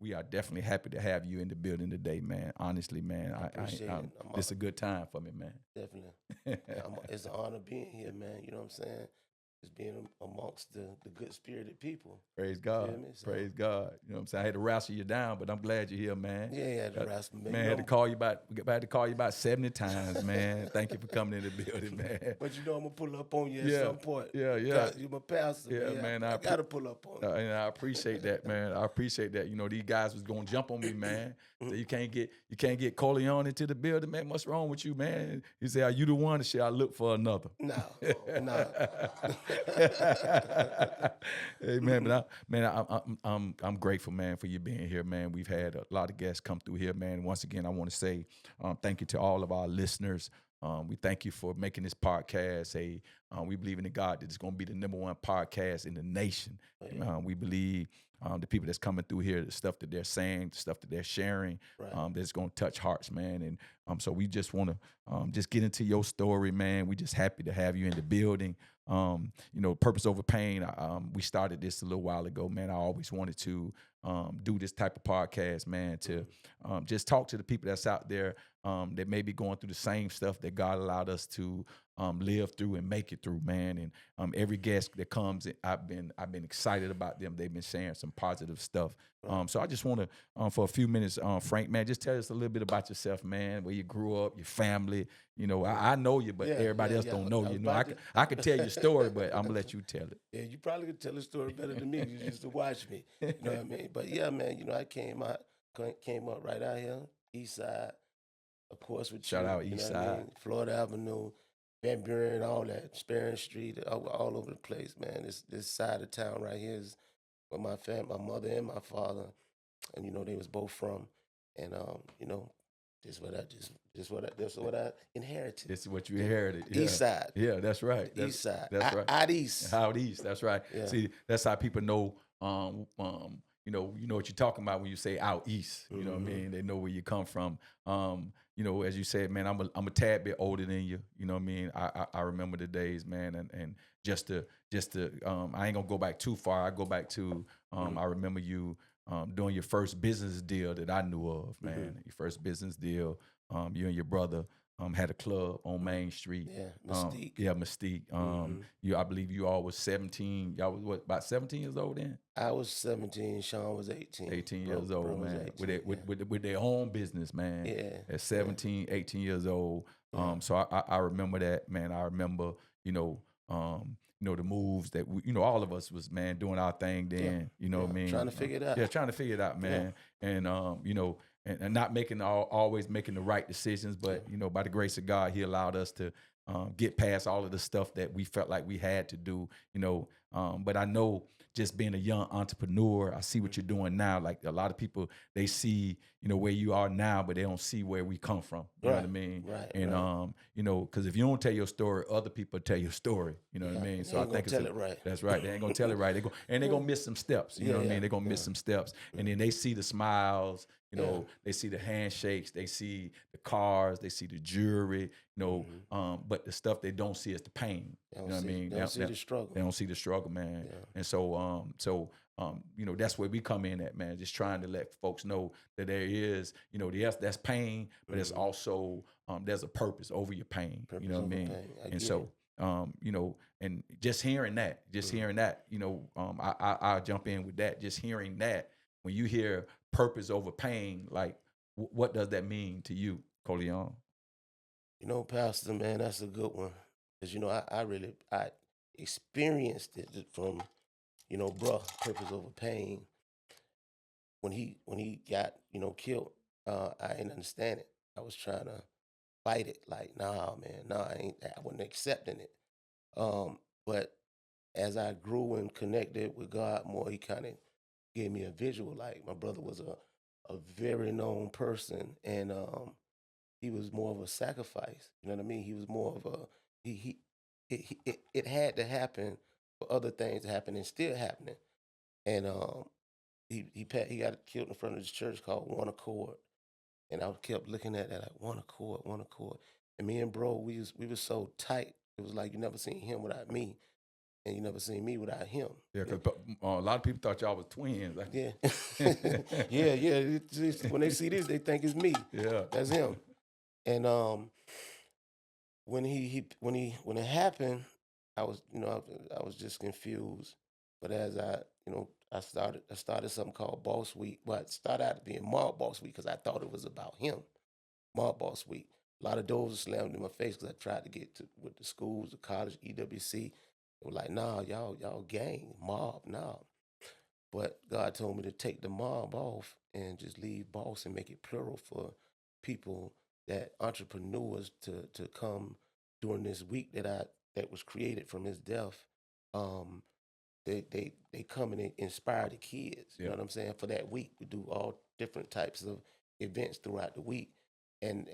we are definitely happy to have you in the building today, man. Honestly, man, I appreciate it. this is a good time for me, Definitely. man. It's an honor being here, man. You know what I'm saying? Just being amongst the good spirited people. Praise You feel God. me? So Praise God. You know what I'm saying? I had to wrestle you down, but I'm glad you're here, man. yeah, yeah, the Got- rest, man. Man, You I had to know, call you about had to call you about 70 times, man. Thank you for coming in the building, man. but you know I'm gonna pull up on you at Yeah, some point. yeah. God, you're my pastor, man. Yeah, Yeah, man. I gotta pull up on And I appreciate that, man. I appreciate that. You know, these guys was gonna jump on me, man. So you. you can't get Coleone into the building, man. What's wrong with you, man? He said, "Are you the one?" And shit, I look for another. No, no. Hey, man, but I'm grateful, man, for you being here, man. We've had a lot of guests come through here, man. Once again, I want to say thank you to all of our listeners. We thank you for making this podcast. We believe in the God that it's going to be the #1 podcast in the nation. Oh, yeah. We believe the people that's coming through here, the stuff that they're saying, the stuff that they're sharing, Right. that's going to touch hearts, man. And so we just want to just get into your story, man. We just happy to have you in the building. You know, purpose over pain. We started this a little while ago, man. I always wanted to do this type of podcast, man, to just talk to the people that's out there that may be going through the same stuff that God allowed us to live through and make it through, man. And every guest that comes, I've been excited about them. They've been sharing some positive stuff. Right. So I just want to, for a few minutes, Frank, man, just tell us a little bit about yourself, man, where you grew up, your family. You know, I know you, but Yeah, everybody yeah, else yeah. don't know I you. was You know, about to. I could tell your story, but I'm gonna let you tell it. Yeah, you probably could tell the story better than me. You used to watch me. You know what I mean? But yeah, man, you know, I came up right out here, east side, of course, with Shout you. out You know East what I Side. mean? Florida Avenue, Van Buren, all that, Sperry Street, all over the place, man. This side of town right here is where my mother and my father, and you know, they was both from. And you know, this what I inherited. This is what you The inherited. Yeah. east side. Yeah, that's right. The east side. That's right. Out east. Out east, that's right. Yeah. See, that's how people know. You know what you're talking about when you say out east. You know what I Mm-hmm. mean? They know where you come from. You know, as you said, man, I'm a tad bit older than you. You know what I mean? I remember the days, man, and just to I ain't gonna go back too far. I go back to I remember you doing your first business deal that I knew of, man. Your first business deal. You and your brother had a club on Main Street. Yeah, Mystique. Yeah, Mystique. I believe you all was 17. Y'all was what, about 17 years old then? I was 17. Sean was 18. 18 Bro, years old, bro was man. 18. With their own business, man. Yeah. At 17, 18 years old. Yeah. So I remember that, man. I remember, the moves that all of us was, man, doing our thing then. You know what I mean? Trying to figure it out. Yeah, trying to figure it out, man. And and not making always making the right decisions, but by the grace of God, He allowed us to get past all of the stuff that we felt like we had to do. But I know, just being a young entrepreneur, I see what you're doing now. Like a lot of people, they see where you are now, but they don't see where we come from. You know what I mean? Right. And because if you don't tell your story, other people tell your story. You know what I mean? So I think tell it right. That's right. They ain't gonna tell it right. They're gonna miss some steps. You know what I mean? They're gonna miss some steps, and then they see the smiles. They see the handshakes, they see the cars, they see the jewelry. But the stuff they don't see is the pain. You know what I mean? They don't see the struggle. They don't see the struggle, man. Yeah. And so, that's where we come in at, man. Just trying to let folks know that there is, yes, that's pain, but it's also there's a purpose over your pain. You know what I mean? And so, and just hearing that, I'll jump in with that. Just hearing that, when you hear purpose over pain, like what does that mean to you, Coleone? Pastor, man, that's a good one. Because, I experienced it from, bruh, purpose over pain. When he got, killed, I didn't understand it. I was trying to fight it. Like, nah, man, nah, I wasn't accepting it. But as I grew and connected with God more, He kind of gave me a visual. Like, my brother was a very known person, and he was more of a sacrifice. You know what I mean? He was more of a it had to happen for other things to happen, and still happening. And he got killed in front of this church called One Accord, and I kept looking at that like One Accord, One Accord. And me and bro, we was so tight. It was like you never seen him without me. and you never seen me without him. Yeah, because a lot of people thought y'all was twins. Yeah, yeah. When they see this, they think it's me. Yeah. That's him. And when when it happened, I was I was just confused. But as I started something called Boss Week. But it started out being Mob Boss Week because I thought it was about him. Mob Boss Week. A lot of doors were slammed in my face because I tried to get to with the schools, the college, EWC. They were like, nah, y'all gang, mob, nah. But God told me to take the mob off and just leave boss and make it plural for people, that entrepreneurs to come during this week that was created from his death. Um, they come and they inspire the kids. You Yeah. know what I'm saying? For that week, we do all different types of events throughout the week, and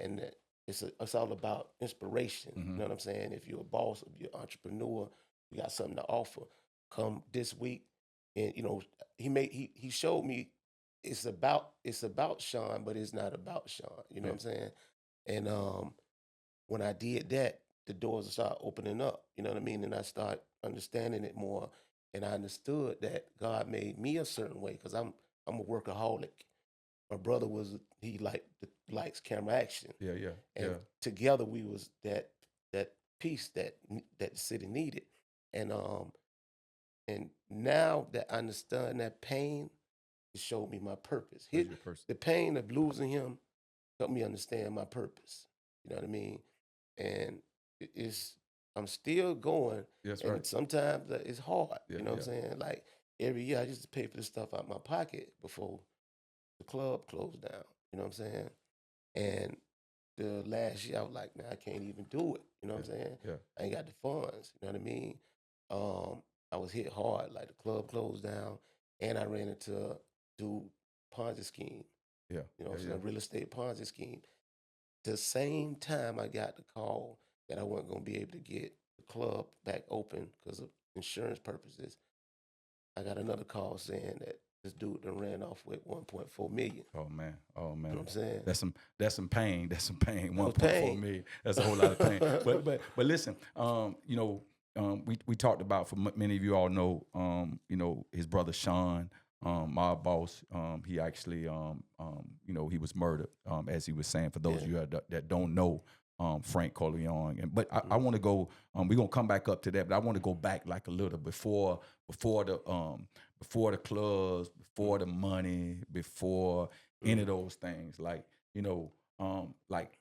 it's all about inspiration. You Mm-hmm. know what I'm saying? If you're a boss, if you're an entrepreneur, you got something to offer. Come this week, and he showed me it's about Sean, but it's not about Sean. You know Yeah. what I'm saying? And when I did that, the doors start opening up. You know what I mean? And I start understanding it more. And I understood that God made me a certain way because I'm a workaholic. My brother was he likes camera action, Yeah. Yeah. and Yeah. together we was that piece that the city needed. And and now that I understand that pain, it showed me my purpose. That's your person. The pain of losing him helped me understand my purpose. You know what I mean? And it's I'm still going, That's and right. sometimes it's hard. Yeah. You know what Yeah. I'm saying? Like every year, I used to pay for this stuff out of my pocket before the club closed down. You know what I'm saying? And the last year, I was like, man, I can't even do it. You know Yeah. what I'm saying? Yeah. I ain't got the funds. You know what I mean? I was hit hard. Like the club closed down, and I ran into a dude Ponzi scheme. Yeah. You know what I'm Yeah. saying? A real estate Ponzi scheme. The same time I got the call that I wasn't gonna be able to get the club back open because of insurance purposes, I got another call saying that this dude done ran off with 1.4 million. Oh man. Oh You know man. what I'm saying? That's some pain. That's some pain. That was 1.4 pain. million. That's a whole lot of pain. But listen, we talked about, for many of you all know, his brother Sean, my boss. He actually, he was murdered. As he was saying, for those of Yeah. you that don't know, Frank Coleone. But I Mhm. want to go. We're gonna come back up to that, but I want to go back like a little before the clubs, before the money, before any of Mhm. those things. Like, like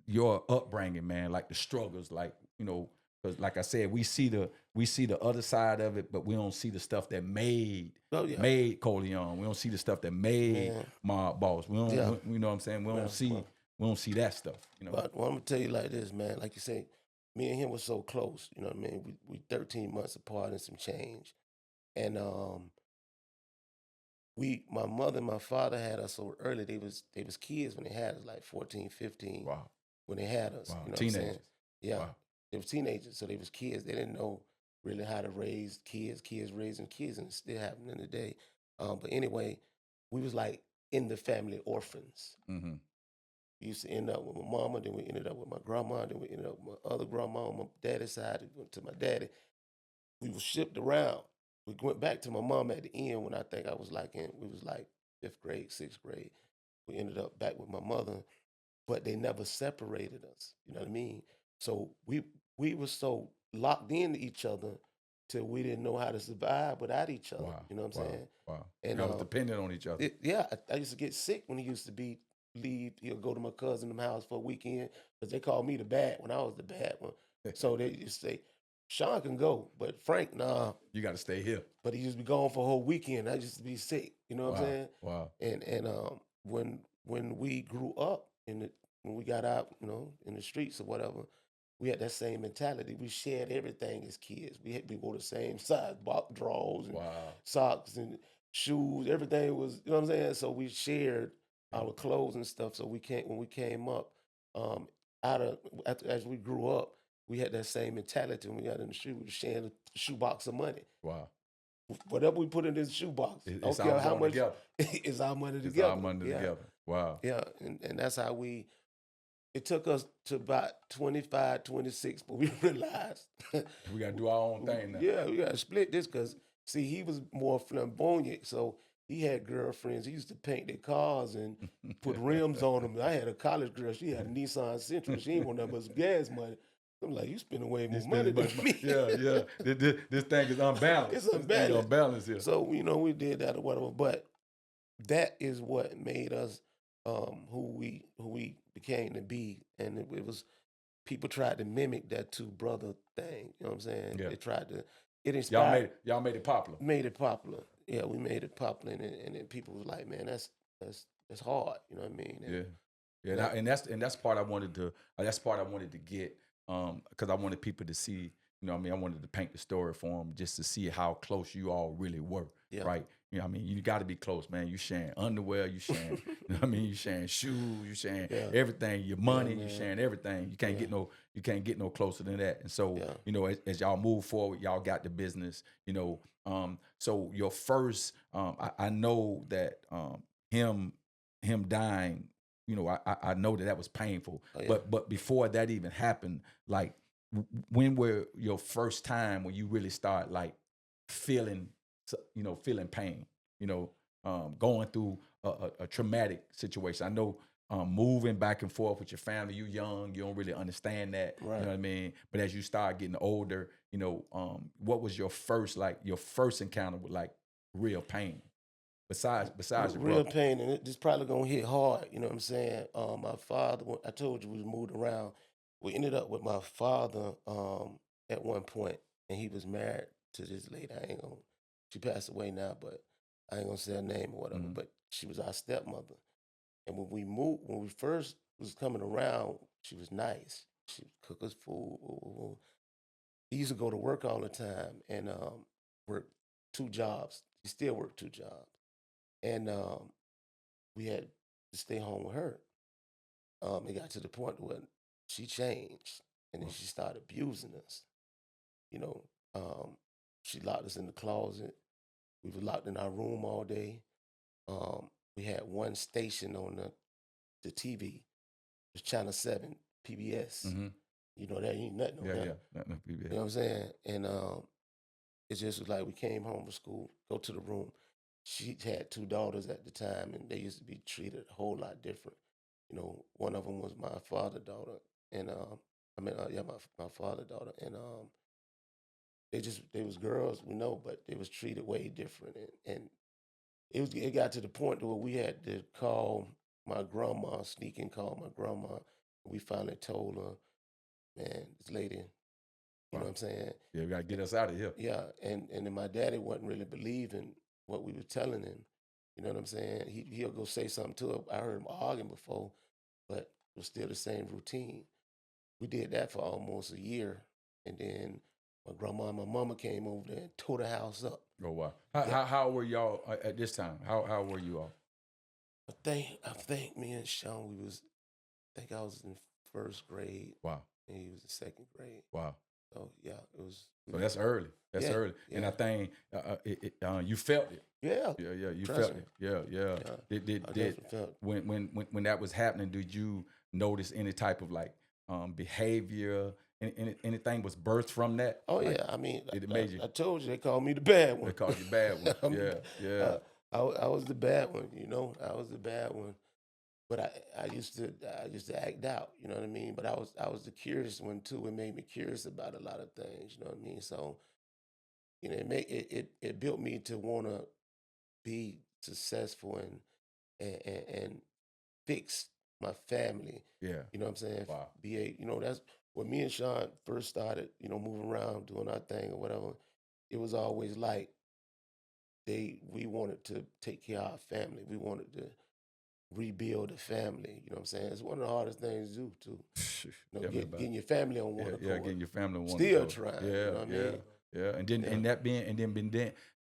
your upbringing, man, like the struggles, like, because like I said, we see the other side of it, but we don't see the stuff that made Oh yeah, made Coleon. We don't see the stuff that made man. Mob Boss. We don't, Yeah. you know what I'm saying? We don't Well, see well, we don't see that stuff. well, I'm gonna tell you like this, man. Like you say, me and him was so close. You know what I mean? We 13 months apart and some change. And my mother and my father had us so early. They was kids when they had us, like 14, 15, Wow, when they had us. wow, You know what I'm saying? teenagers. Yeah, Wow, they was teenagers, so they was kids. They didn't know really how to raise kids raising kids, and it's still happening today. But anyway, we was like in the family orphans. mm-hmm. We used to end up with my mama, then we ended up with my grandma, then we ended up with my other grandma on my daddy's side. We went to my daddy. We were shipped around. We went back to my mom at the end when I think I was we was like fifth grade, sixth grade. We ended up back with my mother, but they never separated us. You know what I mean? So we were so locked into each other till we didn't know how to survive without each other. Wow, You know what I'm wow, saying? wow. And Y'all was dependent on each other. yeah, I used to get sick when he used to be leave. He'll go to my cousin's house for a weekend because they called me the bad when I was the bad one. So they just say, Sean can go, but Frank, nah. You got to stay here. But he just be gone for a whole weekend. I used to be sick. You know what I'm Wow, saying? wow. And when we grew up when we got out, in the streets or whatever, we had that same mentality. We shared everything as kids. We wore the same size drawers and Wow. socks and shoes. Everything was, you know what I'm saying? So we shared Yeah. our clothes and stuff. So when we came up, um, as we grew up, we had that same mentality when we got in the street. We were sharing a shoebox of money. Wow. Whatever we put in this shoebox, I It's don't all care how going much, together. it's our money It's our together. money Yeah, together. Wow. yeah, and that's how we it took us to about 25, 26, but we realized We got to do our own thing now. yeah, we gotta split this because see, he was more flamboyant, so he had girlfriends. He used to paint their cars and put rims on them. I had a college girl; she had a Nissan Sentra. She ain't want nothing but some gas money. I'm like, you spending way more money than me. Yeah. This thing is unbalanced. It's This thing unbalanced. unbalanced here. So we did that or whatever, but that is what made us who we became to be, and it was people tried to mimic that two brother thing. You know what I'm saying? Yeah. They tried to. It inspired. Y'all made it popular. Made it popular. Yeah, we made it popular, and then people was like, man, that's hard. You know what I mean? And, Yeah. And that's part I wanted to. That's part I wanted to get. Because I wanted people to see. You know what I mean? I wanted to paint the story for them just to see how close you all really were. Yeah. Right. You know what I mean? You got to be close, man. You sharing underwear, you sharing, you know what I mean? You sharing shoes, you sharing everything, your money, you sharing everything. You can't get no closer than that. And so, you know, as y'all move forward, y'all got the business, you know. So your first, I know that him dying, you know, I know that was painful. Oh, yeah. But before that even happened, like when were your first time when you really start like feeling pain, you know, going through a traumatic situation? I know moving back and forth with your family, you young, you don't really understand that, Right. you know what I mean? But as you start getting older, you know, what was your first encounter with like real pain? Besides your real brother? pain, and it's probably gonna hit hard. You know what I'm saying? My father, I told you we moved around. We ended up with my father at one point, and he was married to this lady. I ain't gonna. She passed away now, but I ain't gonna say her name or whatever. Mhm. But she was our stepmother, and when we first was coming around, she was nice. She would cook us food. He used to go to work all the time and work 2 jobs. He still worked 2 jobs, and we had to stay home with her. It got to the point where she changed, and then she started abusing us. You know, she locked us in the closet. We were locked in our room all day. We had one station on the TV. It was Channel 7, PBS. Mm-hmm. You know, that ain't nothing on that. Nothing PBS. You know what I'm saying? And it just was like we came home from school, go to the room. She had 2 daughters at the time, and they used to be treated a whole lot different. You know, one of them was my father daughter, and my father daughter, and they was girls, we know, but they was treated way different, and it got to the point where we had to call my grandma, sneak and call my grandma. We finally told her, man, this lady, you know what I'm saying? Yeah, we gotta get us out of here. Yeah, and then my daddy wasn't really believing what we were telling him. You know what I'm saying? He'll go say something to her. I heard him arguing before, but it was still the same routine. We did that for almost a year, and then my grandma and my mama came over there and tore the house up. Oh wow! How were y'all at this time? How were you all? I think me and Sean, I think I was in first grade. Wow! And he was in second grade. Wow! So yeah, it was. So that's early. That's early. Yeah. And I think you felt it. Yeah. Yeah. You Trust felt me. it. Yeah. I definitely felt it. When that was happening, did you notice any type of like behavior? Anything was birthed from that? Oh like, yeah, I mean, it made you. I told you they called me the bad one. They called you bad one. Yeah. I was the bad one, you know. I was the bad one, but I used to act out, you know what I mean. But I was the curious one too. It made me curious about a lot of things, you know what I mean. So you know, it built me to want to be successful and fix my family. Yeah. You know what I'm saying? Wow. That's when me and Sean first started, you know, moving around, doing our thing or whatever. It was always like we wanted to take care of our family. We wanted to rebuild the family. You know what I'm saying? It's one of the hardest things to do too. You know, getting your family on one accord. Yeah, getting your family on one Still accord. trying. Yeah, you know what I mean? Yeah. And then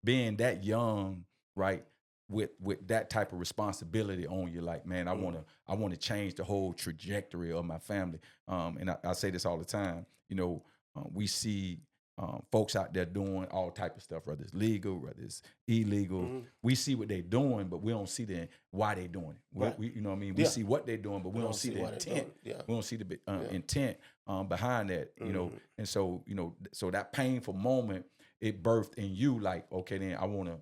being that young, right? With that type of responsibility on you, like, man, I wanna change the whole trajectory of my family. And I say this all the time. You know, we see folks out there doing all type of stuff, whether it's legal, whether it's illegal. We see what they're doing, but we don't see why they're doing it. Right. You know what I mean? We Yeah. see what they're doing, but we don't see the why they're doing intent. it. Yeah. We don't see the Yeah. intent behind that, you know. And so, you know, so that painful moment, it birthed in you like, okay, then I wanna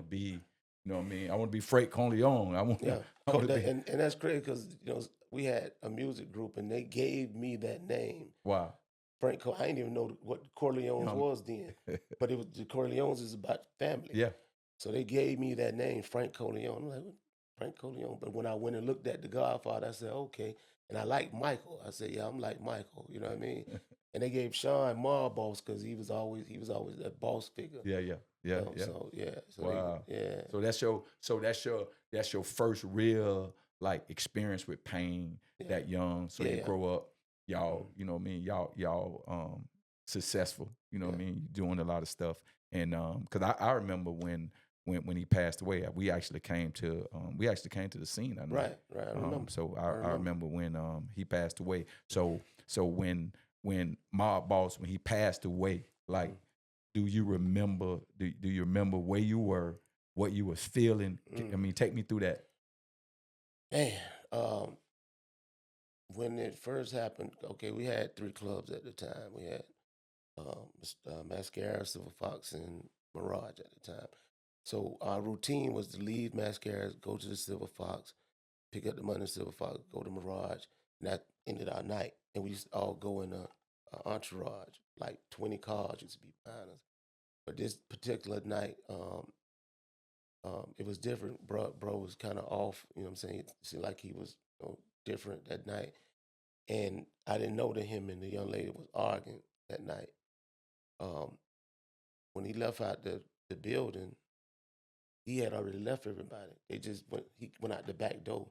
be, you know what I mean? I want to be Frank Coleone. Yeah. I wanna be. And that's crazy because, you know, we had a music group and they gave me that name. Wow. Frank I didn't even know what Corleones was then. But it was the Corleones is about family. Yeah. So they gave me that name, Frank Coleone. I'm like, what? Frank Coleone. But when I went and looked at The Godfather, I said, okay. And I like Michael. I said, yeah, I'm like Michael. You know what I mean? And they gave Sean Ma boss because he was always that boss figure. Yeah. You know? So yeah. So Wow. yeah. So that's your first real like experience with pain that young. So you grow up, y'all, you know what I mean? Y'all successful, you know what I mean? Doing a lot of stuff. And because I remember when he passed away, we actually came to the scene. I know. Right. I remember. So I remember when he passed away. So when Mob Boss, when he passed away, like do you remember where you were, what you was feeling? I mean, take me through that. Man, when it first happened, okay, we had 3 clubs at the time. We had Mascara, Silver Fox, and Mirage at the time. So our routine was to leave Mascara, go to the Silver Fox, pick up the money in Silver Fox, go to Mirage, and that ended our night. And we used to all go in a entourage, like 20 cars used to be behind us. But this particular night, it was different. Bro was kind of off, you know what I'm saying? It seemed like he was, you know, different that night. And I didn't know that him and the young lady was arguing that night. When he left out the building, he had already left everybody. He went out the back door.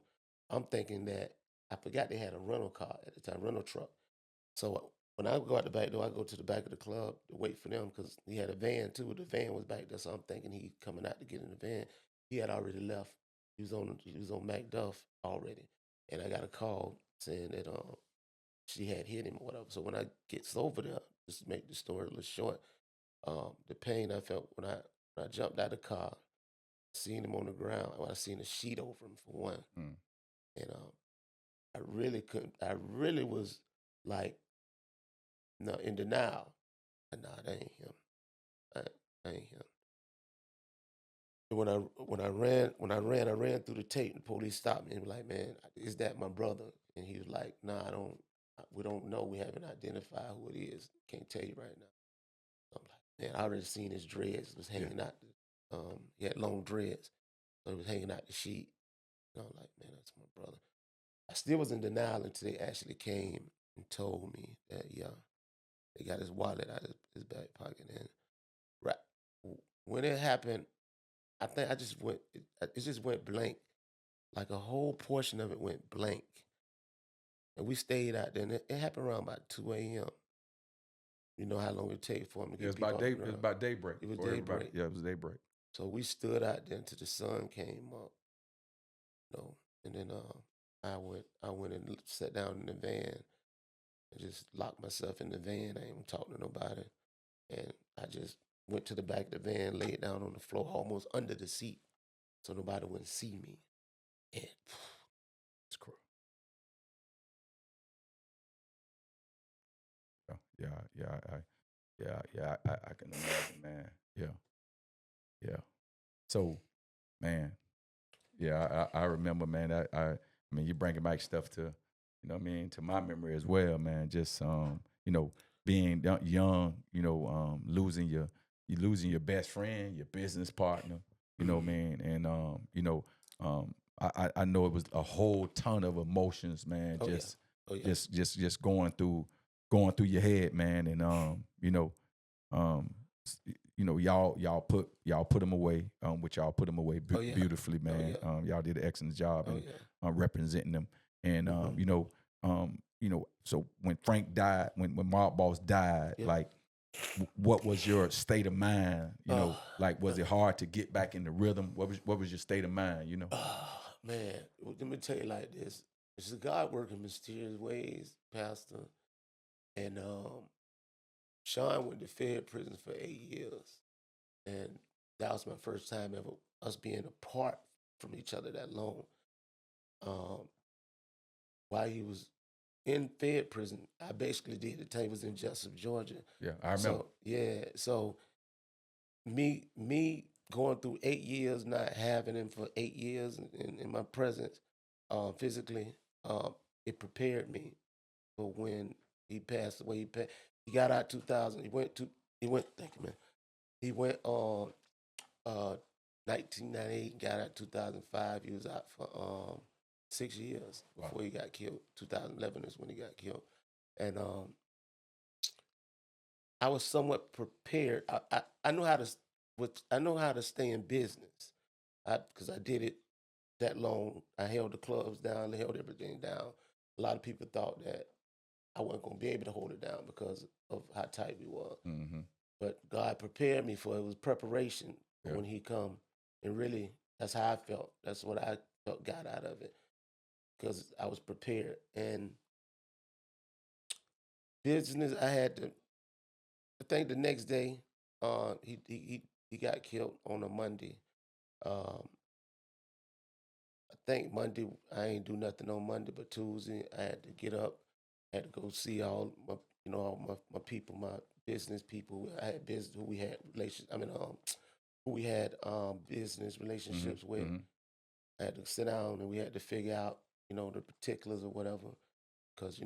I'm thinking that I forgot they had a rental car at the time, rental truck. So when I go out the back door, I go to the back of the club to wait for them because he had a van too. The van was back there, so I'm thinking he coming out to get in the van. He had already left. He was on Macduff already, and I got a call saying that she had hit him or whatever. So when I gets over there, just to make the story a little short, the pain I felt when I jumped out of the car, seen him on the ground, I seen a sheet over him for one, and I really couldn't. I really was like, no, in denial. Nah, that ain't him. That ain't him. And I ran through the tape. The police stopped me and were like, "Man, is that my brother?" And he was like, "Nah, we don't know. We haven't identified who it is. Can't tell you right now." I'm like, man, I already seen his dreads. It was hanging out. He had long dreads, so it was hanging out the sheet. And I'm like, man, that's my brother. I still was in denial until they actually came and told me that, yeah, they got his wallet out of his back pocket. And right when it happened, I think it just went blank. Like a whole portion of it went blank. And we stayed out there, and it happened around about 2 a.m. You know how long it take for him to It was get people it was about daybreak. It was for everybody. daybreak. Yeah, it was daybreak. So we stood out there until the sun came up, you know, and then I went and sat down in the van and just locked myself in the van. I ain't even talk to nobody. And I just went to the back of the van, laid down on the floor, almost under the seat, so nobody wouldn't see me. And It's cool. I can imagine, man. Yeah. So, man, yeah, I remember, man. I mean, you bringing back stuff to, you know what I mean, to my memory as well, man. Just you know, being young, you know, losing your best friend, your business partner, you know what I mean, and you know, I know it was a whole ton of emotions, man. Just going through your head, man, and you know, um, y'all put them away, which y'all put them away beautifully, man. Y'all did an excellent job in representing them, and you know, so when Frank died, when Mob Boss died, like, what was your state of mind? You know, like, was it hard to get back in the rhythm? What was your state of mind? You know, man, let me tell you like this: it's a God working mysterious ways, Pastor, and Sean went to Fed prison for 8 years, and that was my first time ever us being apart from each other that long. Um, while he was in Fed prison, I basically did the time he was in Jessup, Georgia. Yeah, I remember. So yeah, so me going through 8 years, not having him for 8 years in my presence, physically, it prepared me for when he passed away. He got out 2000. He went. Thank you, man. He went on 1998. Got out 2005. He was out for 6 years before he got killed. 2011 is when he got killed, and I was somewhat prepared. I know how to I know how to stay in business, because I did it that long. I held the clubs down, I held everything down. A lot of people thought that I wasn't gonna be able to hold it down because of how tight we were. Mm-hmm. But God prepared me for it. It was preparation for when He come, and really that's how I felt. That's what I felt got out of it because I was prepared. And business, I had to. I think the next day, he got killed on a Monday. Um, I think Monday I ain't do nothing on Monday, but Tuesday I had to get up, had to go see all my all my people, my business people. I had business who we had relations. I mean, who we had business relationships with. Mm-hmm. I had to sit down and we had to figure out the particulars or whatever. Cause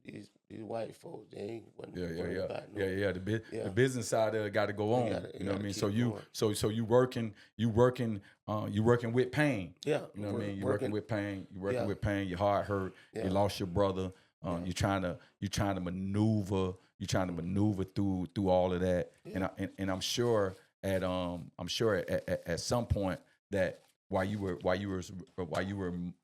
these white folks, they ain't wasn't worried about no. The business side of it got to go on. You know what I mean? So you working with pain. Yeah. You know what I mean? You working with pain. You working with pain. Your heart hurt. You lost your brother. You're trying to maneuver. You're trying to maneuver through all of that. Yeah. And I'm sure at some point that while you were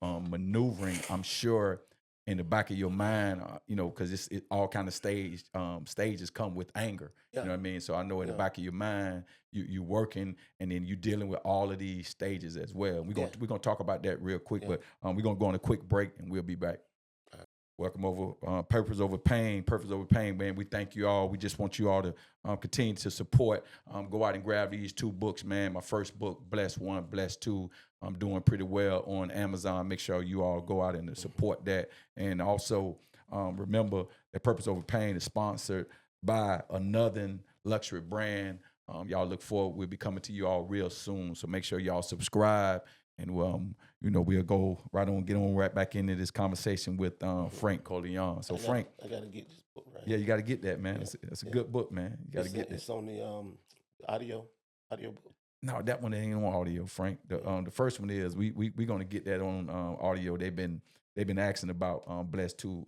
maneuvering, I'm sure in the back of your mind, because it all kind of stages come with anger. You know what I mean? So I know in the back of your mind, you working, and then you dealing with all of these stages as well. We're gonna talk about that real quick, but we're gonna go on a quick break, and we'll be back. Welcome over Purpose Over Pain, man. We thank you all. We just want you all to continue to support. Go out and grab these 2 books, man. My first book, Blessed 1, Blessed 2. I'm doing pretty well on Amazon. Make sure you all go out and support that. And also remember that Purpose Over Pain is sponsored by another luxury brand. Y'all look forward. We'll be coming to you all real soon. So make sure y'all subscribe. And we'll go get right back into this conversation with Frank Coleone. So Frank, I gotta get this book right. Yeah, you got to get that, man. It's a good book, man. You got to get it. It's on the audio book. No, that one ain't on audio, Frank. The first one is we gonna get that on audio. They've been asking about Blessed 2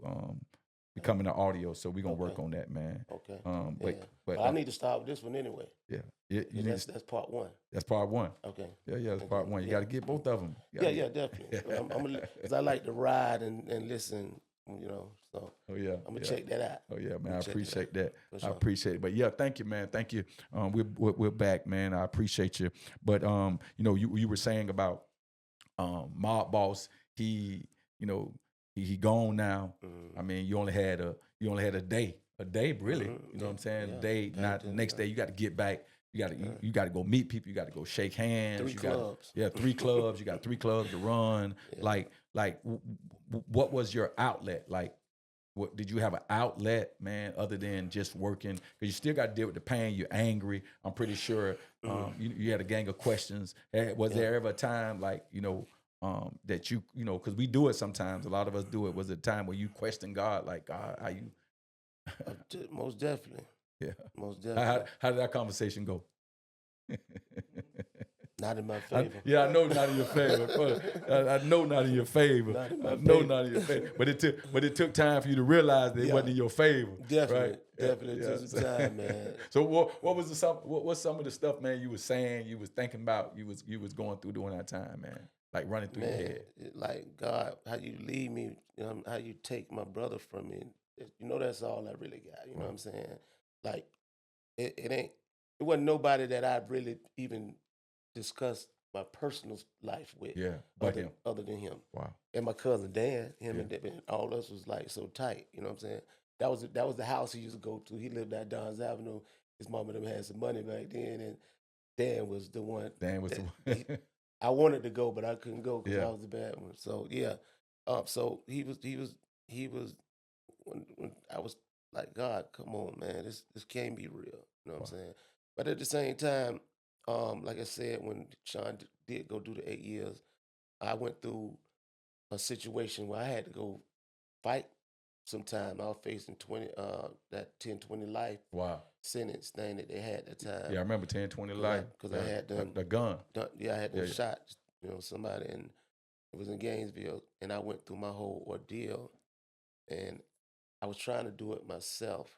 becoming an audio, so we're gonna work on that, man. Okay. But I need to start with this one anyway. Yeah. That's part 1. That's part 1. Okay. Yeah, that's part 1. You got to get both of them. Definitely. Because I like to ride and listen, so I'm going to check that out. Oh, yeah, man, I appreciate that. Sure. I appreciate it. But, yeah, thank you, man. Thank you. We're back, man. I appreciate you. But, you were saying about Mob Boss, he gone now. Mm-hmm. I mean, you only had a day. A day, really. You know what I'm saying? A day, not the next day. You got to get back. You got to go meet people. You got to go shake hands. 3 clubs. 3 clubs. You got 3 clubs to run. Yeah. What was your outlet? Like, what did you have an outlet, man, other than just working? Because you still got to deal with the pain. You're angry. I'm pretty sure you had a gang of questions. Was there ever a time that because we do it sometimes. A lot of us do it. Was it a time where you question God, like, God, how you? Most definitely. Yeah. Most definitely. How did that conversation go? Not in my favor. I know not in your favor. I know not in your favor. Not in your favor. But it took time for you to realize that it wasn't in your favor. Definitely. Right? Definitely took some time, man. So what's some of the stuff, man, you was saying, you was thinking about, you was going through during that time, man? Like running through your head. Like, God, how you leave me, how you take my brother from me. That's all I really got. You know what I'm saying? Like, it wasn't nobody that I really even discussed my personal life with. Yeah, other than him. Wow. And my cousin Dan, and all of us was like so tight. You know what I'm saying? that was the house he used to go to. He lived at Don's Avenue. His mom and them had some money back then, and Dan was the one Dan was the that one. I wanted to go, but I couldn't go because Yeah. I was the bad one. So yeah, so he was when I was like, God, come on, man, this can't be real. You know what I'm Wow. saying? But at the same time, like I said, when Sean did go do the 8 years, I went through a situation where I had to go fight some time. I was facing that 10-20 life Wow. sentence thing that they had at the time. Yeah, I remember 10-20 life. Because I had done, the gun. yeah, I had done Yeah. shot, somebody, and it was in Gainesville, and I went through my whole ordeal, and I was trying to do it myself,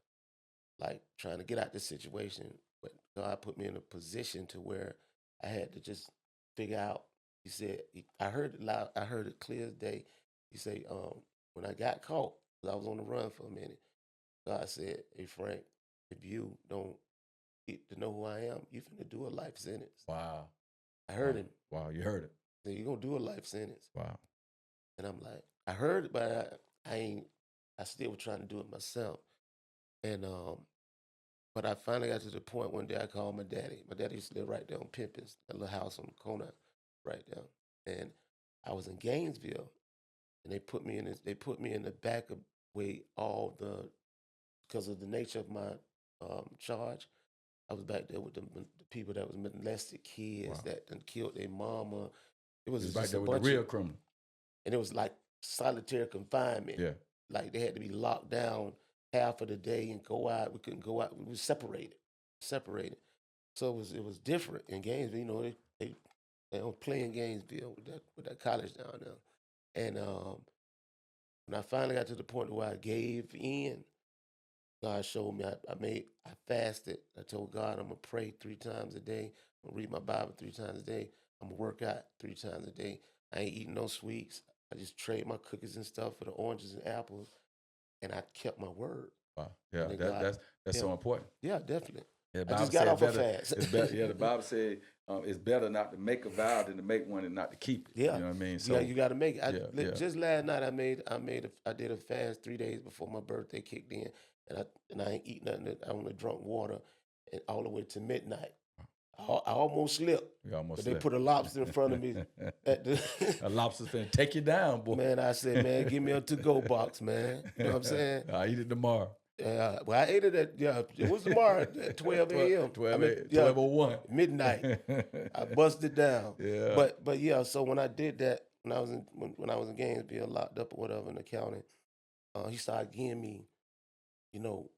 like trying to get out this situation, but God put me in a position to where I had to just figure out. He said, I heard it loud, I heard it clear as day. He said, when I got caught, 'cause I was on the run for a minute, God said, hey, Frank, if you don't get to know who I am, you finna do a life sentence. Wow. I heard him. Wow, you heard it. Say, you're gonna do a life sentence. Wow. And I'm like, I heard it, but I ain't, I still was trying to do it myself. And but I finally got to the point one day I called my daddy. My daddy used to live right there on Pimpins, that little house on the corner right there. And I was in Gainesville, and they put me in the back of way all the because of the nature of my charge. I was back there with the people that was molested kids, Wow. that done killed their mama. It It was was right just there a with the bunch real of, criminal. and it was like solitary confinement. Yeah. Like they had to be locked down half of the day and go out. We couldn't go out. We were separated. So it was different in Gainesville. They don't play in Gainesville with that college down there. And when I finally got to the point where I gave in, God showed me. I fasted. I told God I'm gonna pray 3 times a day. I'm gonna read my Bible 3 times a day. I'm gonna work out 3 times a day. I ain't eating no sweets. I just trade my cookies and stuff for the oranges and apples, and I kept my word. Wow. Yeah, And then God, that's yeah, so important. yeah, definitely. Yeah, the I Bible just got said off a better. fast. It's better. Yeah, the Bible said it's better not to make a vow than to make one and not to keep it. Yeah, You know what I mean? yeah, So you got to make it. yeah. Just last night I did a fast 3 days before my birthday kicked in, and I ain't eat nothing. I only drunk water, and all the way to midnight. I almost slept, You almost but they slept. put a lobster in front of me. At the A lobster's finna take you down, boy. Man, I said, man, give me a to-go box, man. You know what I'm saying? I'll eat it tomorrow. Well, I ate it it was tomorrow at 12 a.m. 12:01. Midnight. I busted down. Yeah. But yeah, so when I did that, when I was in Gainesville, locked up or whatever in the county, he started giving me, you know,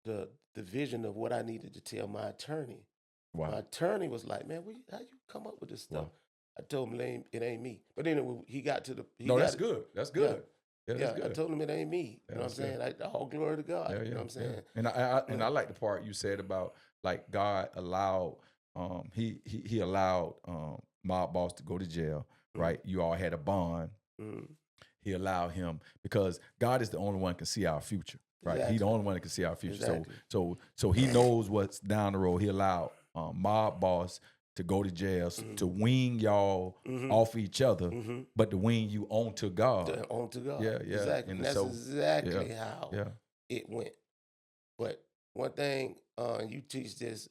the vision of what I needed to tell my attorney. My Wow. attorney was like, "Man, how you come up with this stuff?" Wow. I told him it ain't me. But then he got to the No, that's good. That's Yeah, good. Yeah, yeah. that's I good. told him it ain't me. Yeah, You know what I'm that's good. saying? All glory to God. Yeah, You know yeah, what I'm yeah. saying? And I like the part you said about like God allowed he allowed mob boss to go to jail, right? You all had a bond. Mm-hmm. He allowed him because God is the only one that can see our future, right? He's the Exactly. only one that can see our future. Exactly. So he knows what's down the road. He allowed mob boss to go to jail to wean y'all off each other, but to wean you onto God. On to God. Yeah, yeah. Exactly. And that's exactly how Yeah. it went. But one thing, you teach this,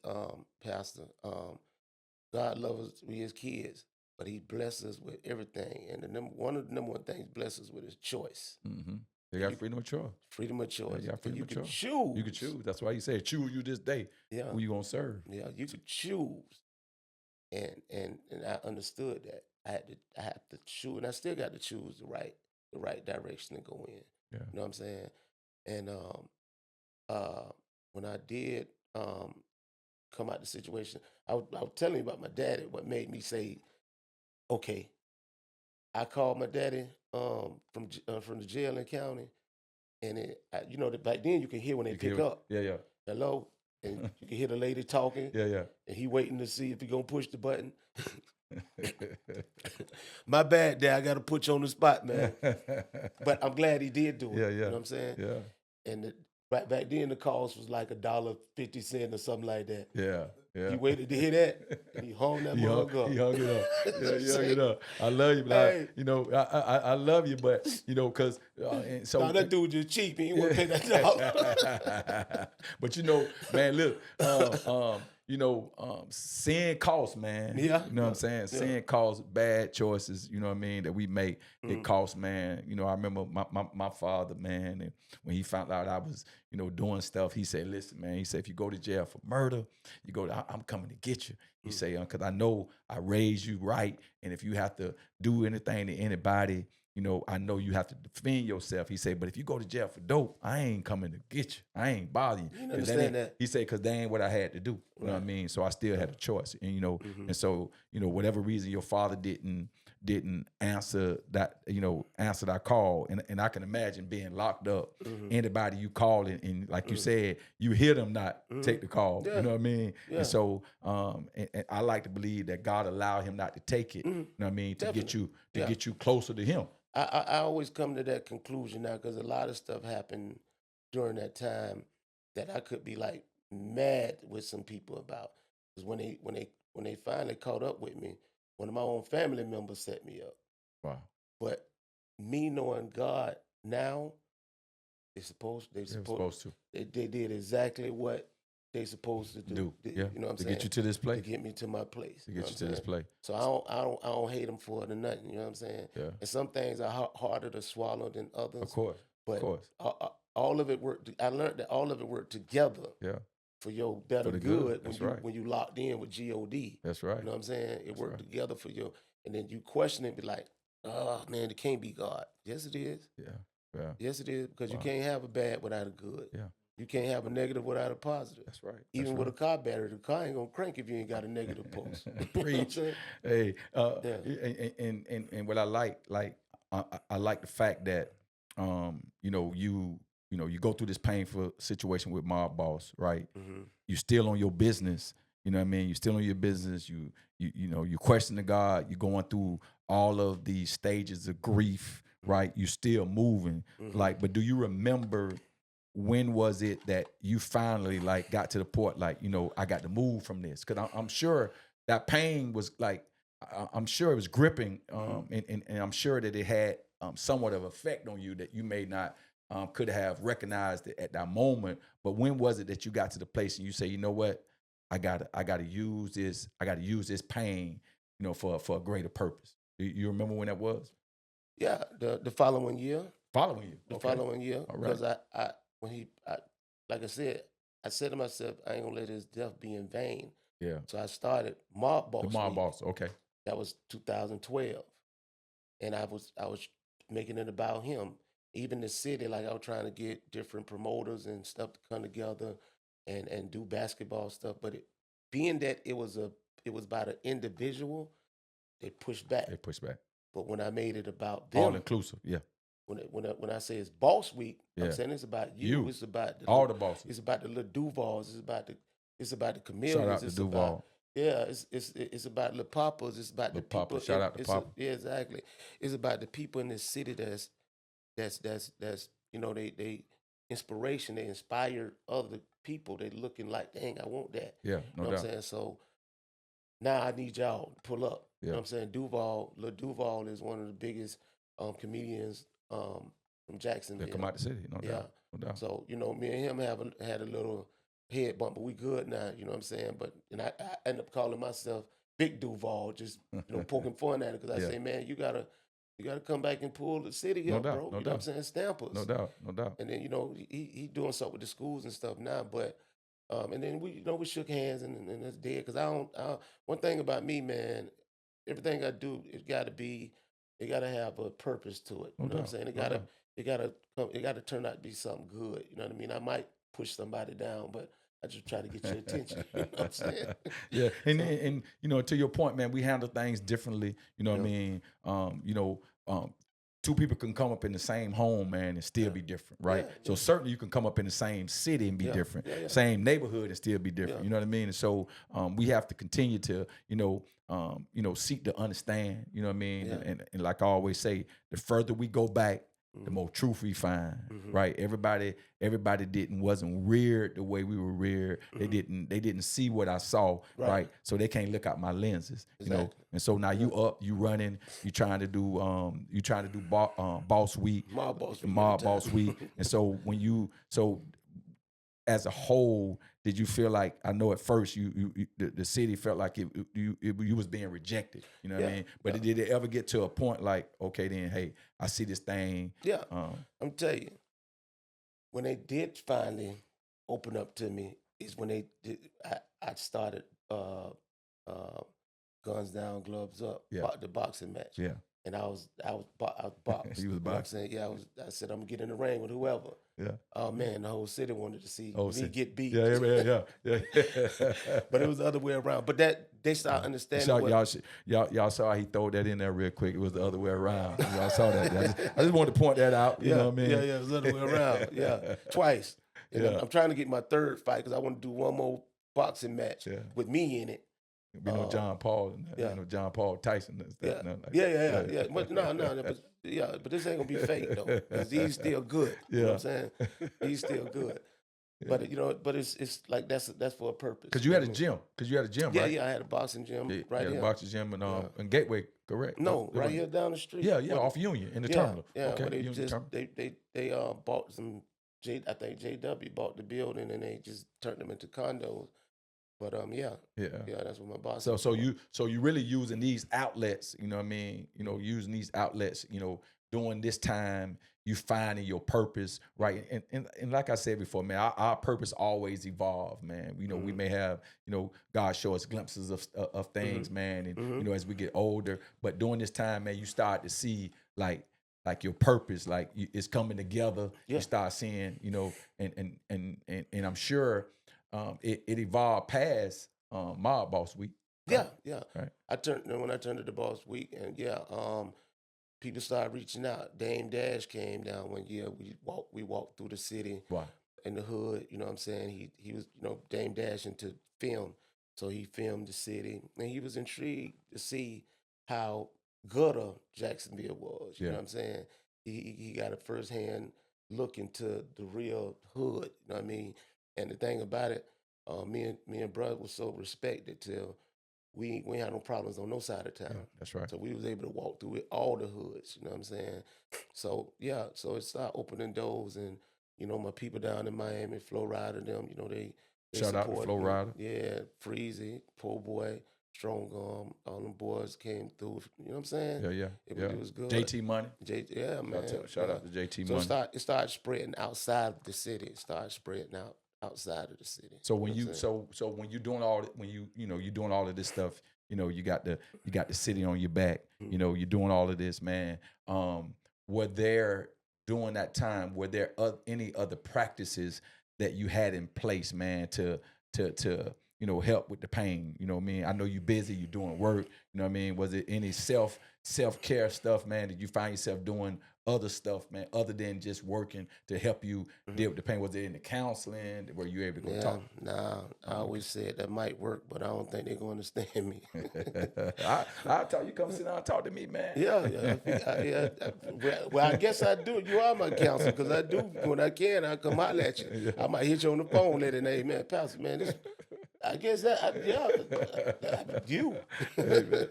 Pastor, God loves us, we his kids, but he blesses us with everything. And one of the number one things he blesses us with is choice. Mm-hmm. They got freedom of choice. Freedom of choice. Yeah, you got And freedom you of can choice. choose. You can choose. That's why you say, choose you this day Yeah. who you gonna serve. Yeah, you could choose. And I understood that. I had to choose, and I still got to choose the right direction to go in. Yeah. You know what I'm saying? And when I did come out the situation, I was telling you about my daddy. What made me say, okay, I called my daddy from the jail in county, and back then you can hear when they pick up. Yeah, yeah. Hello, and you can hear the lady talking. Yeah, yeah. And he waiting to see if he gonna push the button. My bad, Dad. I got to put you on the spot, man. But I'm glad he did do it. Yeah, yeah. You know what I'm saying? Yeah. And back then the cost was like $1.50 or something like that. Yeah, He yeah. waited to hear that, and he hung that mug up. He hung it up. Yeah, he hung Say, it up. I love you, but hey, I love you, but because and so no, that dude just cheap. He ain't want to pay that dollar. but man, look, sin costs, man. Yeah, You know what I'm saying? yeah. Sin costs, bad choices, you know what I mean, that we make. It costs, man. I remember my father, man, and when he found out I was, doing stuff, he said, listen, man, he said, if you go to jail for murder, I'm coming to get you. He say, because I know I raised you right, and if you have to do anything to anybody, I know you have to defend yourself. He said, but if you go to jail for dope, I ain't coming to get you. I ain't bothering you. You understand that? He said, because that ain't what I had to do. You know what I mean? So I still had a choice. And, and so, whatever reason your father didn't answer that, answer that call. And I can imagine being locked up, anybody you call and like you said, you hear them not take the call. Yeah. You know what I mean? Yeah. And so and I like to believe that God allowed him not to take it. You know what I mean? To Definitely. get you closer to him. I always come to that conclusion now because a lot of stuff happened during that time that I could be like mad with some people about. Because when they finally caught up with me, one of my own family members set me up. Wow. But me knowing God now, they supposed to. they did exactly what they supposed to do. Yeah. You know what I'm to saying? get you to this place. To get me to my place. To get you to this place. So I don't hate them for it or nothing. You know what I'm saying? Yeah. And some things are harder to swallow than others. Of course. But of course. all of it worked. I learned that all of it worked together. Yeah. For your better For the good. That's when you locked in with God. That's right. You know what I'm saying? It worked together for you. And then you question it, be like, oh man, it can't be God. Yes, it is. Yeah. Yeah. Yes, it is, because you can't have a bad without a good. Yeah. You can't have a negative without a positive. That's right. Even with a car battery, the car ain't gonna crank if you ain't got a negative pulse. Preach. Hey, and what I like, I like the fact that you go through this painful situation with mob boss, right? Mm-hmm. You still on your business, you know what I mean? You still on your business. You questioning God. You're going through all of these stages of grief, right? You still moving, but do you remember when was it that you finally got to the point I got to move from this? Because I'm sure that pain was I'm sure it was gripping, and I'm sure that it had somewhat of effect on you that you may not could have recognized it at that moment. But when was it that you got to the place and you say, you know what, I gotta use this. I gotta use this pain, for a greater purpose. You remember when that was? Yeah, the following year. Following year. The following year. All right. Because like I said to myself, I ain't gonna let his death be in vain. Yeah. So I started Mob Boss. The Mob Boss. Okay. That was 2012, and I was making it about him. Even the city, I was trying to get different promoters and stuff to come together and do basketball stuff. But being that it was about an individual, they pushed back. But when I made it about them, all inclusive, yeah. When I say it's Boss Week, I'm saying it's about you. It's about all the bosses. It's about the little Duvals. It's about the Chameleons. Shout out to Duval. It's about the Papas. It's about the people. Shout out to Papa. Yeah, exactly. It's about the people in this city that's they inspiration. They inspire other people. They looking like, dang, I want that. Yeah, no doubt. What I'm saying? So now I need y'all to pull up. Yeah. You know what I'm saying? Lil Duval is one of the biggest comedians from Jacksonville. They come out the city, no doubt. So, me and him had a little head bump, but we good now, you know what I'm saying? But I end up calling myself Big Duval, just poking fun at it, because I say, man, you gotta come back and pull the city up, bro. You know what I'm saying? Stamp us. No doubt. And then, he doing something with the schools and stuff now, but and then we shook hands and it's dead. Because I don't one thing about me, man, everything I do, it gotta have a purpose to it. You know what I'm saying? It gotta turn out to be something good. You know what I mean? I might push somebody down, but I just try to get your attention. You know what I'm saying? Yeah. And to your point, man, we handle things differently. You know what I mean? Two people can come up in the same home, man, and still be different, right? So certainly you can come up in the same city and be different, same neighborhood and still be different. You know what I mean? And so we have to continue to, seek to understand. You know what I mean? And like I always say, the further we go back, the more truth we find, Mhm. right? Everybody wasn't reared the way we were reared. They didn't see what I saw, Right. right? So they can't look out my lenses, Exactly. And so now Yeah. you up, you running, you trying to do boss week, Mob boss week every mob boss week, time. and so as a whole, did you feel like, I know at first the city felt like you was being rejected, you know what I Yeah. mean? But did it ever get to a point like, okay, then, hey, I see this thing. Yeah. I'm tell you, when they did finally open up to me, is when they did. I started uh, guns down, gloves up, Yeah. the boxing match. Yeah. And I was boxed. You was You know what I'm boxing. saying? Yeah, I said I'm gonna get in the ring with whoever. Yeah. Oh man, the whole city wanted to see Oh, me see. get beat. Yeah. But it was the other way around. But that they started understanding what. Y'all saw how he throw that in there real quick. It was the other way around. Y'all saw that. I just wanted to point that out. You know what I mean? Yeah, it was the other way around. Yeah, twice. And Yeah. I'm trying to get my third fight because I want to do one more boxing match Yeah. with me in it. John Paul, and yeah. John Paul Tyson. And stuff, Yeah. and like Yeah. But but this ain't gonna be fake though. 'Cause he's still good. You know what I'm saying? He's still good. Yeah. But it's like that's for a purpose. Because you had a gym. Yeah, right? I had a boxing gym Yeah, right yeah, here. boxing gym in Gateway, correct? No, right here down the street. Yeah, off Union in the terminal. Yeah, Okay, where they Union just terminal. they bought some I think JW bought the building and they just turned them into condos. But yeah, that's what my boss. So you really using these outlets, you know what I mean? Using these outlets, during this time, you finding your purpose, right? And like I said before, man, our purpose always evolve, man. We may have, God show us glimpses of things, man, and as we get older. But during this time, man, you start to see like your purpose, like it's coming together. Yeah. You start seeing, and I'm sure it evolved past Mob Boss Week. Yeah. Right. When I turned to the boss week, and people started reaching out. Dame Dash came down one year. We walked through the city. Wow. In the hood. You know what I'm saying? He was Dame Dash into film, so he filmed the city, and he was intrigued to see how gutter Jacksonville was. You know what I'm saying? He got a firsthand look into the real hood. You know what I mean? And the thing about it, me and brother was so respected till we ain't had no problems on no side of town. Yeah, that's right. So we was able to walk through it, all the hoods. You know what I'm saying? So so it started opening doors, and my people down in Miami, Flo Rida, them, they Shout out to supported Flo me. Rida. Yeah, Freezy, Po Boy, Strong Arm, all them boys came through. You know what I'm saying? Yeah. It was good. JT Money. Man. Shout out to JT So Money. it started spreading outside the city. It started spreading outside of the city. So when You know what I'm saying? when you doing all when you doing all of this stuff, you got the city on your back. You're doing all of this, man. Were there during that time, were there any other practices that you had in place, man, to help with the pain? You know what I mean? I know you're busy, you're doing work. You know what I mean? Was it any self-care stuff, man? Did you find yourself doing other stuff, man, other than just working to help you deal with the pain? Was it in the counseling? Were you able to go talk? Nah, I always said that might work, but I don't think they're going to understand me. I'll tell you, come sit down and talk to me, man. Yeah. Well, I guess I do. You are my counselor because I do. When I can, I come out at you. I might hit you on the phone later and hey, man, Pastor, man, this. I guess you. Hey, man.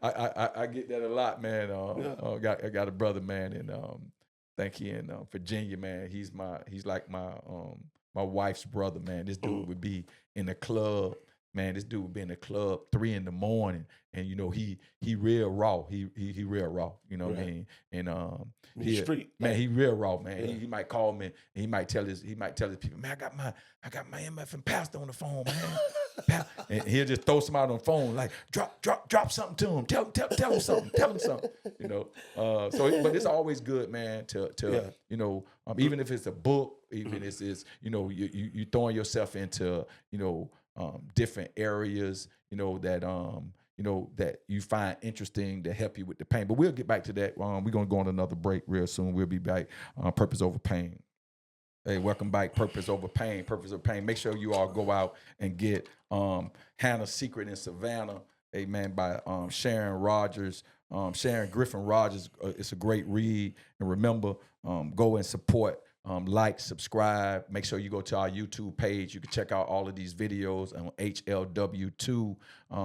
I get that a lot, man. I got a brother, man, and think he in Virginia, man. He's like my wife's brother, man. This dude would be in the club, man. This dude would be in the club 3 a.m, and he real raw. He real raw. You know what I mean? And street, man, he real raw, man. He might call me and he might tell his people, man, I got my MF pastor on the phone, man. And he'll just throw somebody on the phone, like drop something to him. Tell him something. Tell him something. But it's always good, man, to even if it's a book, even if it's you throwing yourself into different areas, that you find interesting to help you with the pain. But we'll get back to that. We're gonna go on another break real soon. We'll be back. Purpose Over Pain. Hey, welcome back. Purpose Over Pain. Purpose Over Pain. Make sure you all go out and get Hannah's Secret in Savannah. Amen. By Sharon Rogers. Sharon Griffin Rogers. It's a great read. And remember, go and support. Like, subscribe. Make sure you go to our YouTube page. You can check out all of these videos on HLW2.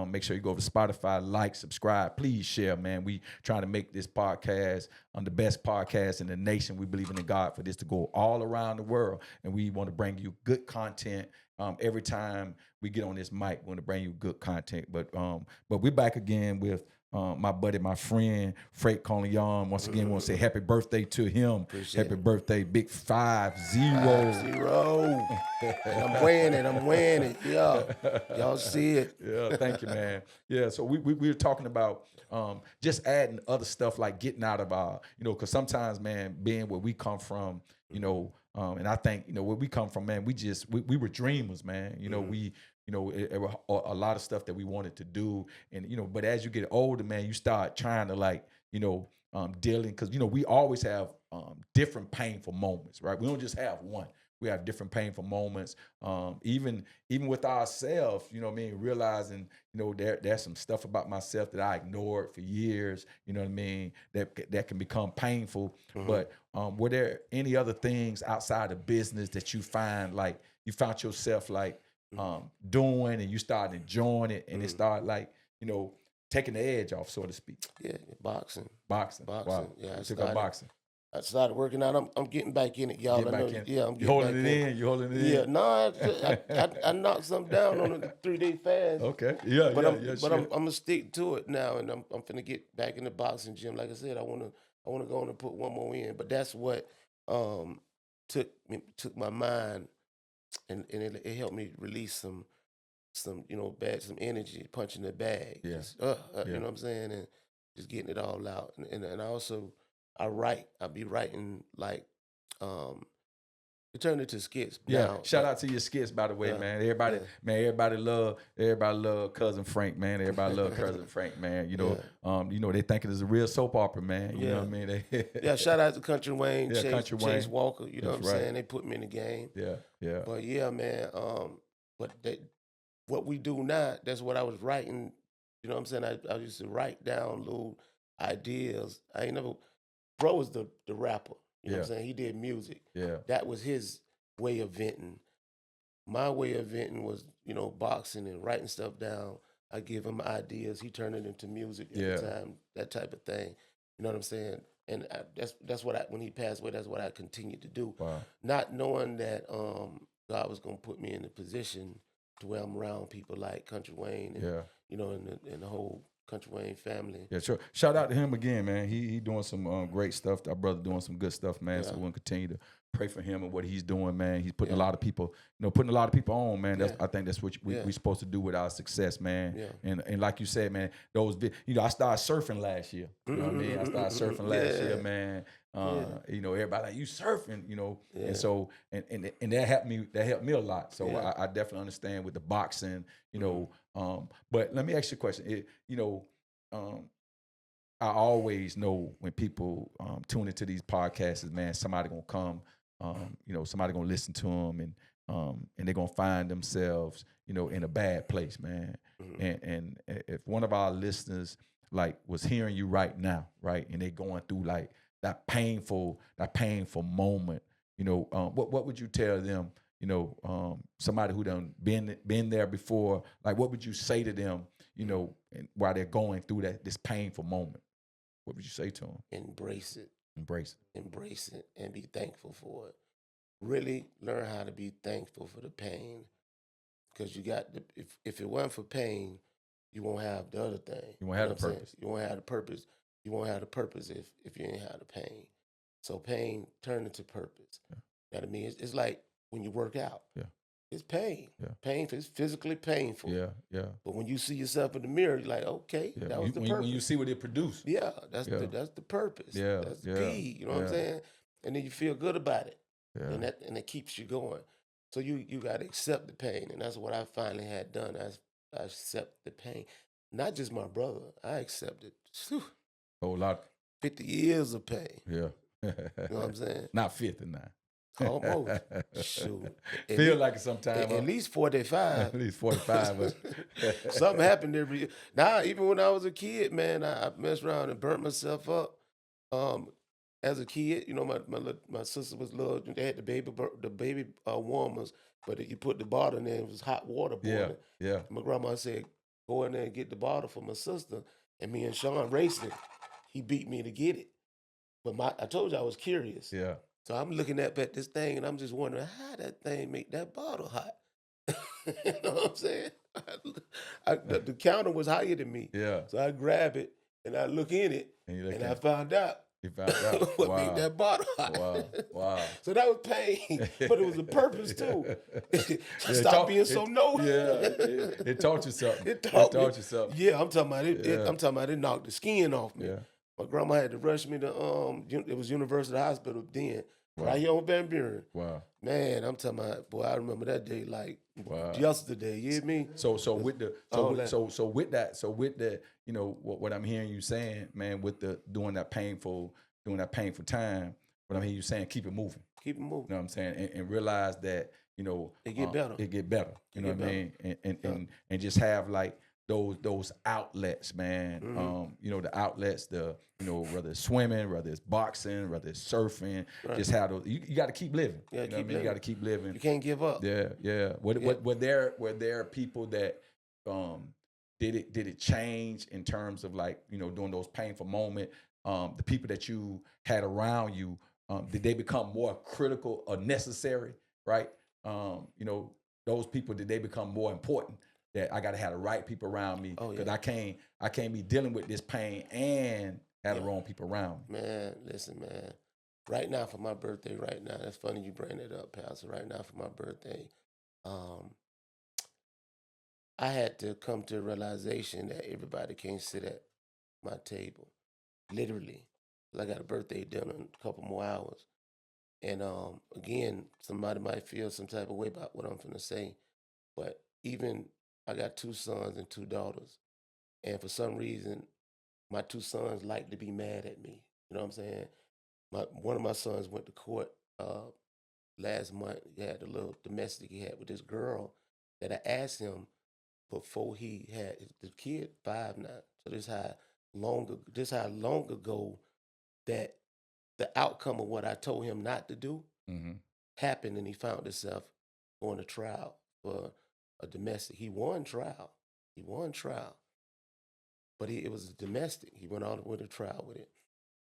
Make sure you go over to Spotify, like, subscribe. Please share, man. We trying to make this podcast the best podcast in the nation. We believe in God for this to go all around the world. And we want to bring you good content. Every time we get on this mic, we want to bring you good content. But we're back again with my buddy, my friend, Frank Coleone. Once again, want to say happy birthday to him. Appreciate happy it. birthday, big 5-0. 5-0. And I'm wearing it. Yeah. Y'all see it. Yeah, thank you, man. Yeah, so we were talking about just adding other stuff like getting out of our, because sometimes, man, being where we come from, and I think, where we come from, man, we were dreamers, man. It was a lot of stuff that we wanted to do. And, but as you get older, man, you start trying to dealing, because, we always have different painful moments, right? We don't just have one. We have different painful moments, even with ourselves, realizing, there's some stuff about myself that I ignored for years, that can become painful. Mm-hmm. But were there any other things outside of business that you found yourself doing, and you started enjoying it, and it started taking the edge off, so to speak? Yeah, boxing. Wow. Yeah, I took up boxing. I started working out. I'm getting back in it, y'all. Yeah, I'm getting you holding it in. You holding it in. Yeah, no, I knocked something down on a 3-day fast. Okay. Yeah, but sure. I'm gonna stick to it now, and I'm finna get back in the boxing gym. Like I said, I wanna go on and put one more in. But that's what took my mind, and it helped me release some some energy, punching the bag. Yeah. Just, you know what I'm saying, and just getting it all out. And I also I write. I be writing it turned into skits. Yeah, now, shout out to your skits, by the way, man. Everybody love Cousin Frank, man. Everybody love Cousin Frank, man. They think it is a real soap opera, man. You know what I mean? Yeah, shout out to Country Wayne, Chase Walker. You know what I'm saying? They put me in the game. Yeah. But yeah, man. What we do now, that's what I was writing. You know what I'm saying? I used to write down little ideas. I ain't never. Bro was the rapper. You know what I'm saying? He did music. Yeah. That was his way of venting. My way of venting was, boxing and writing stuff down. I give him ideas. He turned it into music every time, that type of thing. You know what I'm saying? And that's what when he passed away, that's what I continued to do. Wow. Not knowing that God was going to put me in a position to where I'm around people like Country Wayne and, and the whole Country Wayne family. Yeah, sure. Shout out to him again, man. He doing some great stuff. Our brother doing some good stuff, man. Yeah. So we'll continue to pray for him and what he's doing, man. He's putting a lot of people, on, man. I think that's what we're supposed to do with our success, man. Yeah. And like you said, man, I started surfing last year. You know what I mean? I started surfing last year, man. Everybody like, you surfing, and so and that helped me a lot. So I definitely understand with the boxing, but let me ask you a question. I always know when people tune into these podcasts, man, somebody gonna come, somebody gonna listen to them, and they're gonna find themselves, in a bad place, man. Mm-hmm. And if one of our listeners was hearing you right now, right, and they going through that painful moment, what would you tell them? Somebody who done been there before, what would you say to them, and while they're going through this painful moment? What would you say to them? Embrace it. Embrace it and be thankful for it. Really learn how to be thankful for the pain, because you got if it wasn't for pain, you won't have the other thing. You won't have the purpose. You won't have the purpose. You won't have the purpose if you ain't have the pain. So pain turned into purpose. Yeah. You know what I mean? It's like when you work out. Yeah. It's pain. Yeah. Painful. It's physically painful. Yeah. But when you see yourself in the mirror, you're like, okay, that was the purpose. When you see what it produced. Yeah, that's the purpose. Yeah. That's the key. You know what I'm saying? And then you feel good about it. Yeah. And it keeps you going. So you got to accept the pain. And that's what I finally had done. I accept the pain. Not just my brother. I accepted a whole lot. 50 years of pain. Yeah. You know what I'm saying? Not 59. Almost. Shoot. Feel like it sometime, At huh? least 45. At least 45. Something happened every year. Now, even when I was a kid, man, I messed around and burnt myself up. Um, as a kid, you know, my sister was little. They had the baby warmers, but you put the bottle in there, it was hot water Yeah, boiling. yeah, My grandma said, "Go in there and get the bottle for my sister." And me and Sean racing. He beat me to get it. But I told you I was curious. yeah, So I'm looking at this thing and I'm just wondering how that thing make that bottle hot. You know what I'm saying? The counter was higher than me. yeah. So I grab it and I look in it And you look and I at found out you found out. what made Wow. that bottle hot. Wow. Wow. So that was pain, but it was a purpose too. Yeah, Stop being so nosy. Yeah, it taught you something. It taught me. You something. Yeah, I'm talking about it. Yeah. I'm talking about it knocked the skin off me. Yeah. My grandma had to rush me to it was University Hospital then, Wow. right here on Van Buren. Wow. Man, I'm talking about, boy, I remember that day like Wow. yesterday. You hear me? So with the all that. so with the you know what I'm hearing you saying, man, with the during that painful time, what I'm hearing you saying, keep it moving. Keep it You moving. know what I'm saying, and realize that you know It get better. It get better. You It know get what I mean, and just have like those outlets, man. Mhm. You know, the outlets, whether it's swimming, whether it's boxing, whether it's surfing, Right. just have those. You got to keep living. Yeah, You know what I keep mean? You living. got to keep living. You can't give up. Yeah, yeah. Yeah. Were there people that did it change in terms of like, you know, during those painful moment, the people that you had around you, did they become more critical or necessary, right? You know, those people, did they become more important? That I gotta have the right people around me Oh, because yeah. I can't be dealing with this pain and have the Yeah. wrong people around me. Man, listen, man. Right now for my birthday, right now, that's funny you bring it up, Pastor. Right now for my birthday, um, I had to come to a realization that everybody can't sit at my table. Literally. 'Cause I got a birthday dinner in a couple more hours. And again, somebody might feel some type of way about what I'm gonna say. But even I got two sons and two daughters. And for some reason, my two sons like to be mad at me. You know what I'm saying? One of my sons went to court last month. He had a little domestic he had with this girl that I asked him before he had the kid 5 now. So this how long ago that the outcome of what I told him not to do Mm-hmm. happened, and he found himself going to trial for a domestic. He won trial. He won trial, but it was a domestic. He went all the way to trial with it.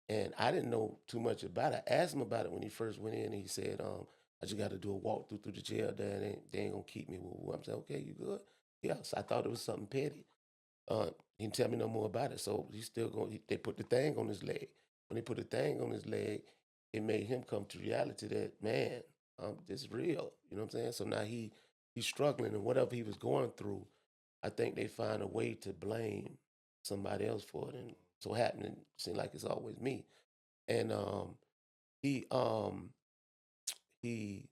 And I didn't know too much about it. I asked him about it when he first went in, and he said, I just got to do a walkthrough through the jail there. They ain't going to keep me. I'm saying, okay, you good? Yeah, so I thought it was something petty. He didn't tell me no more about it. So he's still going, they put the thing on his leg. When they put the thing on his leg, it made him come to reality that, man, this is real. You know what I'm saying? So now he's struggling, and whatever he was going through, I think they find a way to blame somebody else for it. And so happening, it seemed like it's always me. And he he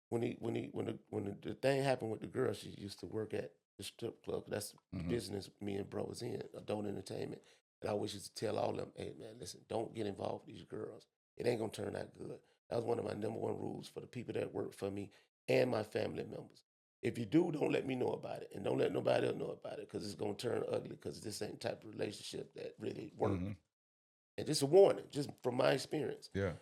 when the thing happened with the girl, she used to work at the strip club. That's the Mm-hmm. business me and bro was in, adult entertainment. And I always used to tell all of them, hey man, listen, don't get involved with these girls. It ain't gonna turn out good. That was one of my number one rules for the people that work for me and my family members. If you do, don't let me know about it, and don't let nobody else know about it, because it's gonna turn ugly. Because this ain't the type of relationship that really works. Mm-hmm. And just a warning, just from my experience. Yeah.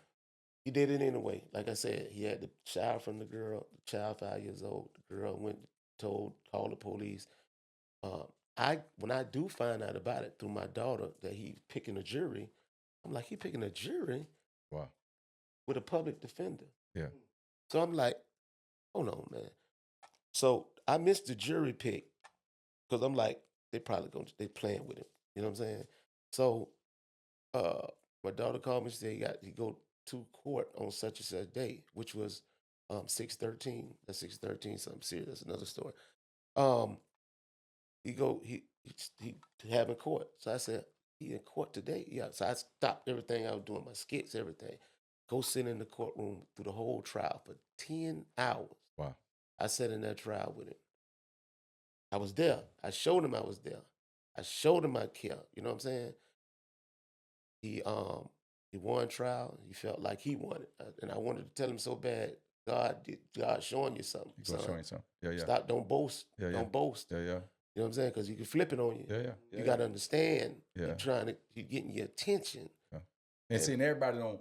He did it anyway. Like I said, he had the child from the girl, the child 5 years old. The girl went, called the police. Uh, when I do find out about it through my daughter that he picking a jury, I'm like, he picking a jury Wow. with a public defender. Yeah. So I'm like, hold on, man. So I missed the jury pick because I'm like, they playing with him. You know what I'm saying? So uh, my daughter called me. She said he go to court on such and such day, which was 6/13. That's 6/13. Something serious. That's another story. Um, he having court. So I said, he in court today? Yeah. So I stopped everything I was doing, my skits, everything. Go sit in the courtroom through the whole trial for 10 hours. Wow. I sat in that trial with him. I was there. I showed him I was there. I showed him I care. You know what I'm saying? He He won trial. He felt like he won it, and I wanted to tell him so bad. God showing you something, You gonna show son. him something. Yeah, yeah. Stop. Don't boast. Yeah, yeah. Don't boast. Yeah, yeah. You know what I'm saying? Because he can flip it on you. Yeah, yeah. Yeah, You got to yeah. understand. Yeah. He getting your attention. Yeah. And see, and everybody don't, you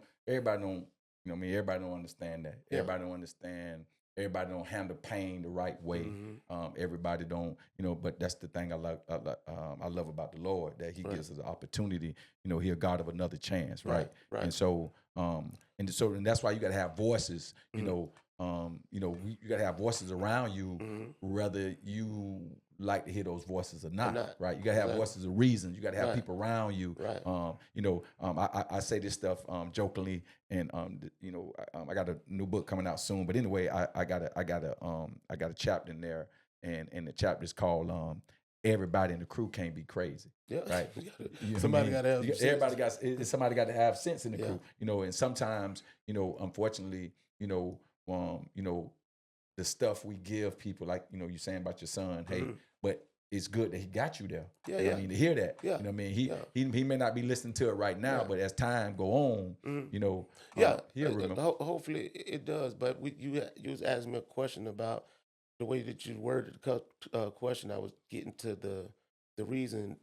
know what I mean, everybody don't understand that. Yeah. Everybody don't understand, everybody don't handle pain the right way. Mhm. Everybody don't, but that's the thing I love about the Lord, that he Right. gives us an opportunity. He a God of another chance, right? Right. And so, and that's why you gotta have voices, you gotta have voices around you, Mhm. whether you like to hear those voices or not, not. right? You gotta have Exactly. voices of reason. You gotta have Right. people around you. Right. I say this stuff jokingly, and I got a new book coming out soon. But anyway, I got a chapter in there, and the chapter is called "Everybody in the Crew Can't Be Crazy." Yeah. Right? Somebody got to have some everybody sense. somebody got to have sense in the Yeah. crew. And sometimes unfortunately, the stuff we give people, like you saying about your son, hey, Mhm. but it's good that he got you there. Yeah, You know what I yeah. mean, to hear that. Yeah. You know what I mean? Yeah. He may not be listening to it right now, Yeah. but as time go on, Mhm. Yeah, he'll remember. hopefully it does. But you was asking me a question about the way that you worded the question. I was getting to the reason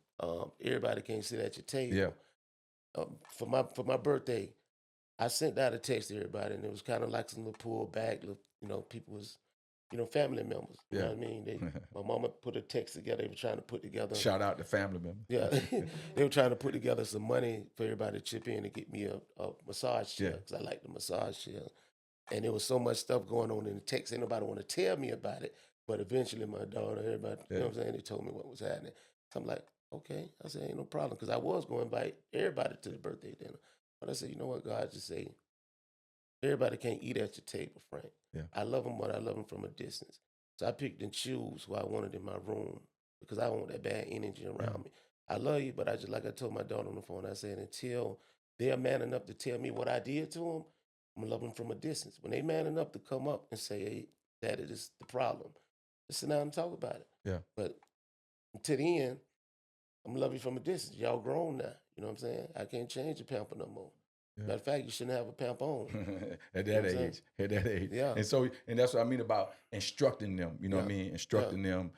everybody can't sit at your table. Yeah. For my birthday, I sent out a text to everybody, and it was kind of like some little pullback. People was, family members. You know Yeah. what I mean? My mama put a text together. They were trying to put together. Shout out to family members. Yeah, they were trying to put together some money for everybody to chip in to get me a massage chair, Yeah. because I like the massage chair. And there was so much stuff going on in the text. Ain't nobody want to tell me about it. But eventually my daughter, everybody, you know what I'm saying, they told me what was happening. So I'm like, okay. I said, ain't no problem. Because I was going to invite everybody to the birthday dinner. But I said, you know what, God, just say, everybody can't eat at your table, Frank. Yeah. I love them, but I love them from a distance. So I picked and choose who I wanted in my room, because I don't want that bad energy around me. I love you, but I just, like I told my daughter on the phone, I said, until they're man enough to tell me what I did to them, I'm gonna love them from a distance. When they man enough to come up and say, hey, Daddy, this is the problem, just sit down and talk about it. Yeah. But until the end, I'm gonna love you from a distance. Y'all grown now. You know what I'm saying? I can't change your pamper no more. Yeah. Matter of fact, you shouldn't have a pamper on. At You know that what I'm age. At that age. Yeah. And that's what I mean about instructing them. You know what I Yeah. mean? Instructing them,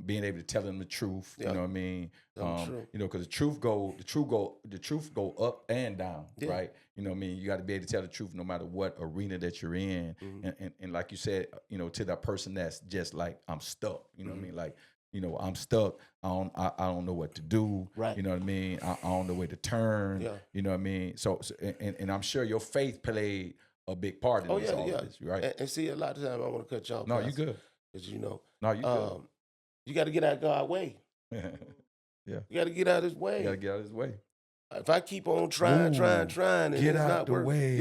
being able to tell them the truth. Yeah. You know what I mean? Tell 'em true. Because the truth go up and down, Yeah. right? You know what I mean? You got to be able to tell the truth no matter what arena that you're in. Mhm. And like you said, to that person that's just like, I'm stuck. You know what I Mhm. mean? Like, I'm stuck. I don't know what to do. Right. You know what I mean? I don't know where to turn. Yeah. You know what I mean? So and I'm sure your faith played a big part in Oh this, yeah, all yeah. of this, right? And see, a lot of times I want to cut y'all. No, you good. Because No, you good. you got to get out of God's way. Yeah. You got to get out of His way. You gotta get out of his way. If I keep on trying, and Get it's out not the working, way.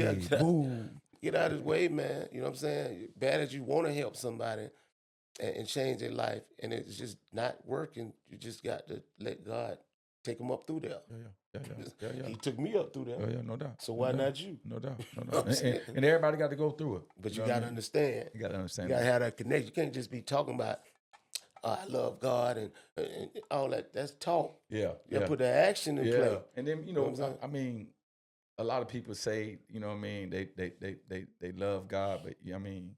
get out of His way, man. You know what I'm saying? Bad as you want to help somebody and change their life, and it's just not working, you just got to let God take them up through there. Yeah. He took me up through there. Yeah, no doubt. So No why doubt. not you? No doubt. No know what I'm doubt. saying? And everybody got to go through it. But you know got what to I mean? understand. You got to understand. You got to have that connection. You can't just be talking about, I love God and all that. That's talk. Yeah. You got to put the action in play. And then, know what I'm saying? I mean, a lot of people say, you know what I mean, they love God, but I mean,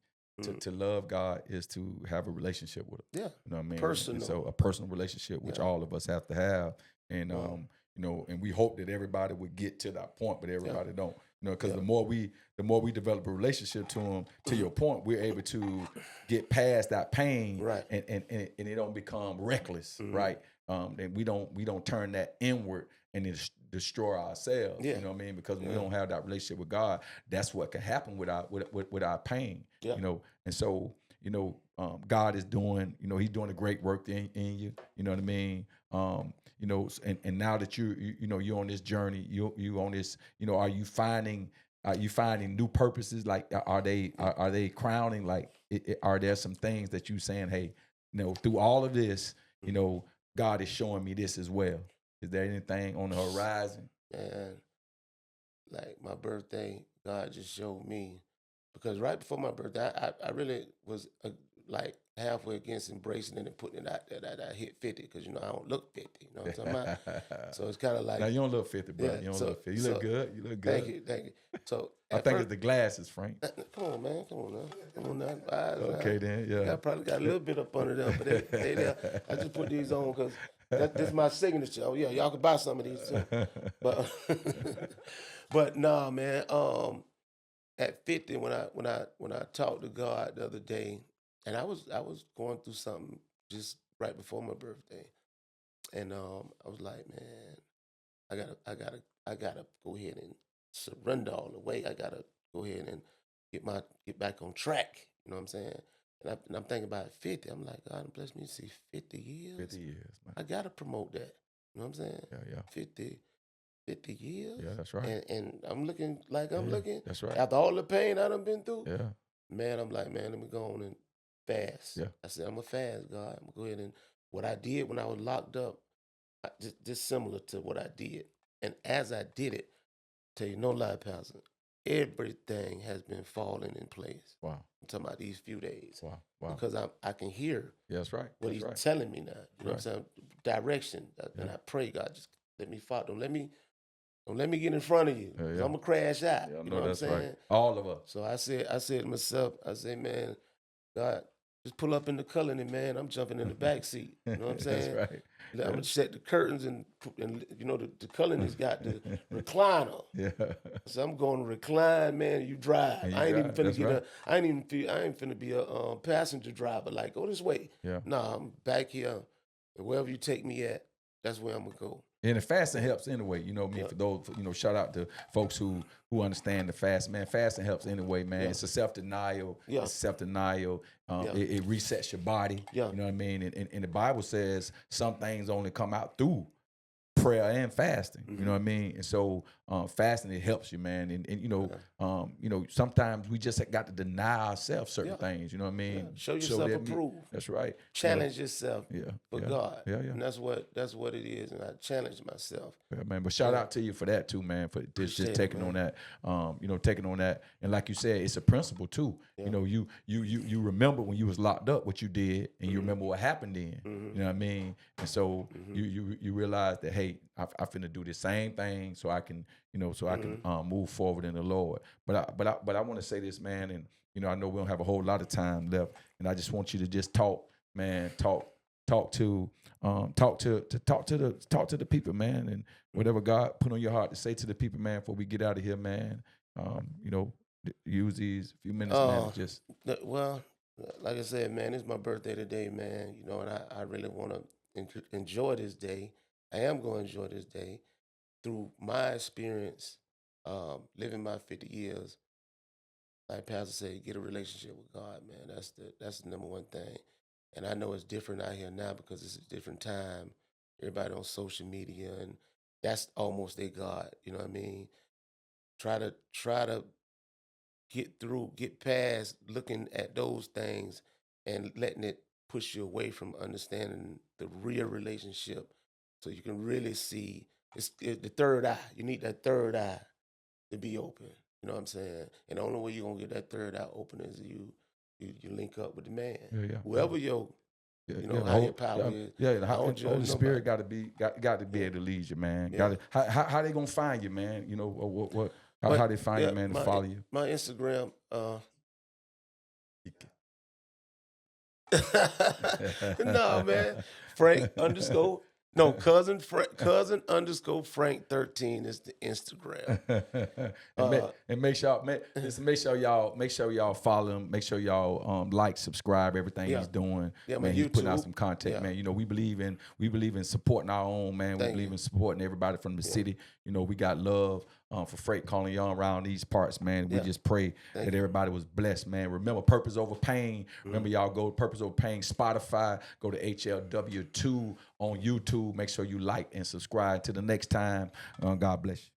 to love God is to have a relationship with Him. Yeah. You know what I mean? Personal. And so a personal relationship, which all of us have to have. And and we hope that everybody would get to that point, but everybody don't. Because the more we develop a relationship to Him, to your point, we're able to get past that pain, Right. and it don't become reckless, right? And we don't turn that inward and then destroy ourselves. Yeah. You know what I mean? Because we don't have that relationship with God. That's what can happen with our pain. Yeah. And so God is doing, He's doing a great work in you. You know what I mean? And now that you're on this journey, you on this, are you finding new purposes? Like, are they crowning? Like, are there some things that you saying, hey, through all of this, God is showing me this as well? Is there anything on the horizon? And like my birthday, God just showed me, because right before my birthday, I really was like halfway against embracing it and putting it out there that I hit 50 because, I don't look 50. You know what I'm talking about? So it's kind of like. Now, you don't look 50, bro. Yeah, You don't so, look 50. You so look good. You look thank good. you, thank you. So I at think first, it's the glasses, Frank. come on, man, come on now. Come on now. Eyes, Okay, then, yeah. I probably got a little bit up under them, but they there. I just put these on because this is my signature. Oh, yeah, y'all can buy some of these too. But, but nah, man, at 50, when I talked to God the other day, and I was going through something just right before my birthday, and I was like, man, I gotta go ahead and surrender all the way. I gotta go ahead and get back on track. You know what I'm saying? And I'm thinking about 50. I'm like, God bless me to see 50 years. 50 years, man. I gotta promote that. You know what I'm saying? Yeah. 50 years. Yeah, that's right. And I'm looking like I'm looking. That's right. After all the pain I done been through. Yeah. Man, I'm like, man, let me go on and fast. Yeah. I said, I'm going to fast, God. I'm going to go ahead and what I did when I was locked up, just similar to what I did. And as I did it, tell you no lie, Pastor, everything has been falling in place. Wow. I'm talking about these few days. Wow. Because I can hear that's right. what he's telling me now. You know what I'm saying? Direction. And I pray, God, just let me follow. Don't let me get in front of you. I'm gonna crash out. Yeah, you know what I'm saying? Right. All of us. So I said to myself, man, God, just pull up in the Coleone, man. I'm jumping in the back seat. You know what I'm saying? That's right. I'm gonna shut the curtains and the Coleone's got the recliner. Yeah. So I'm going to recline, man. You drive. I ain't even finna get I ain't finna be a passenger driver. Like, go this way. Yeah. Nah, I'm back here, and wherever you take me at, that's where I'm gonna go. And the fasting helps anyway. You know what I mean? For those, shout out to folks who understand the fast, man. Fasting helps anyway, man. It's a self-denial. Yeah. It's self-denial. It resets your body. Yeah. You know what I mean? And the Bible says some things only come out through prayer and fasting. You know what I mean? And so fasting, it helps you, man. And sometimes we just got to deny ourselves certain things. You know what I mean? Show yourself approved. That's right. Challenge yourself for God. Yeah. And that's what it is. And I challenge myself. Yeah, man. But shout out to you for that too, man. For just taking on that. Taking on that. And like you said, it's a principle too. Yeah. You remember when you was locked up what you did, and you remember what happened then. You know what I mean? And so you realize that, hey, I finna do the same thing so I can move forward in the Lord. But I want to say this, man, and I know we don't have a whole lot of time left, and I just want you to just talk, man, talk to the people, man, and whatever God put on your heart to say to the people, man, before we get out of here, man. Use these few minutes, man. Just well, like I said, man, it's my birthday today, man. And I really want to enjoy this day. I am going to enjoy this day through my experience, living my 50 years. Like Pastor said, get a relationship with God, man. That's the number one thing. And I know it's different out here now because it's a different time. Everybody on social media, and that's almost their God. You know what I mean? Try to get past looking at those things and letting it push you away from understanding the real relationship, so you can really see it's the third eye. You need that third eye to be open. You know what I'm saying? And the only way you're gonna get that third eye open is you link up with the man. Whoever your higher power is. The Holy Spirit got to be able to lead you, man. How they gonna find you, man? How they find you, man, to follow you? My Instagram. No, man. cousin _ Frank 13 is the Instagram. Make sure y'all follow him. Make sure y'all like, subscribe, everything he's doing. Yeah, man, he's putting out YouTube. some content, man. We believe in supporting our own, man. We believe in supporting everybody from the city. We got love for Frank Coleone around these parts, man. We just pray that everybody was blessed, man. Remember, Purpose Over Pain. Remember, y'all go to Purpose Over Pain, Spotify, go to HLW2 on YouTube. Make sure you like and subscribe. Till the next time, God bless you.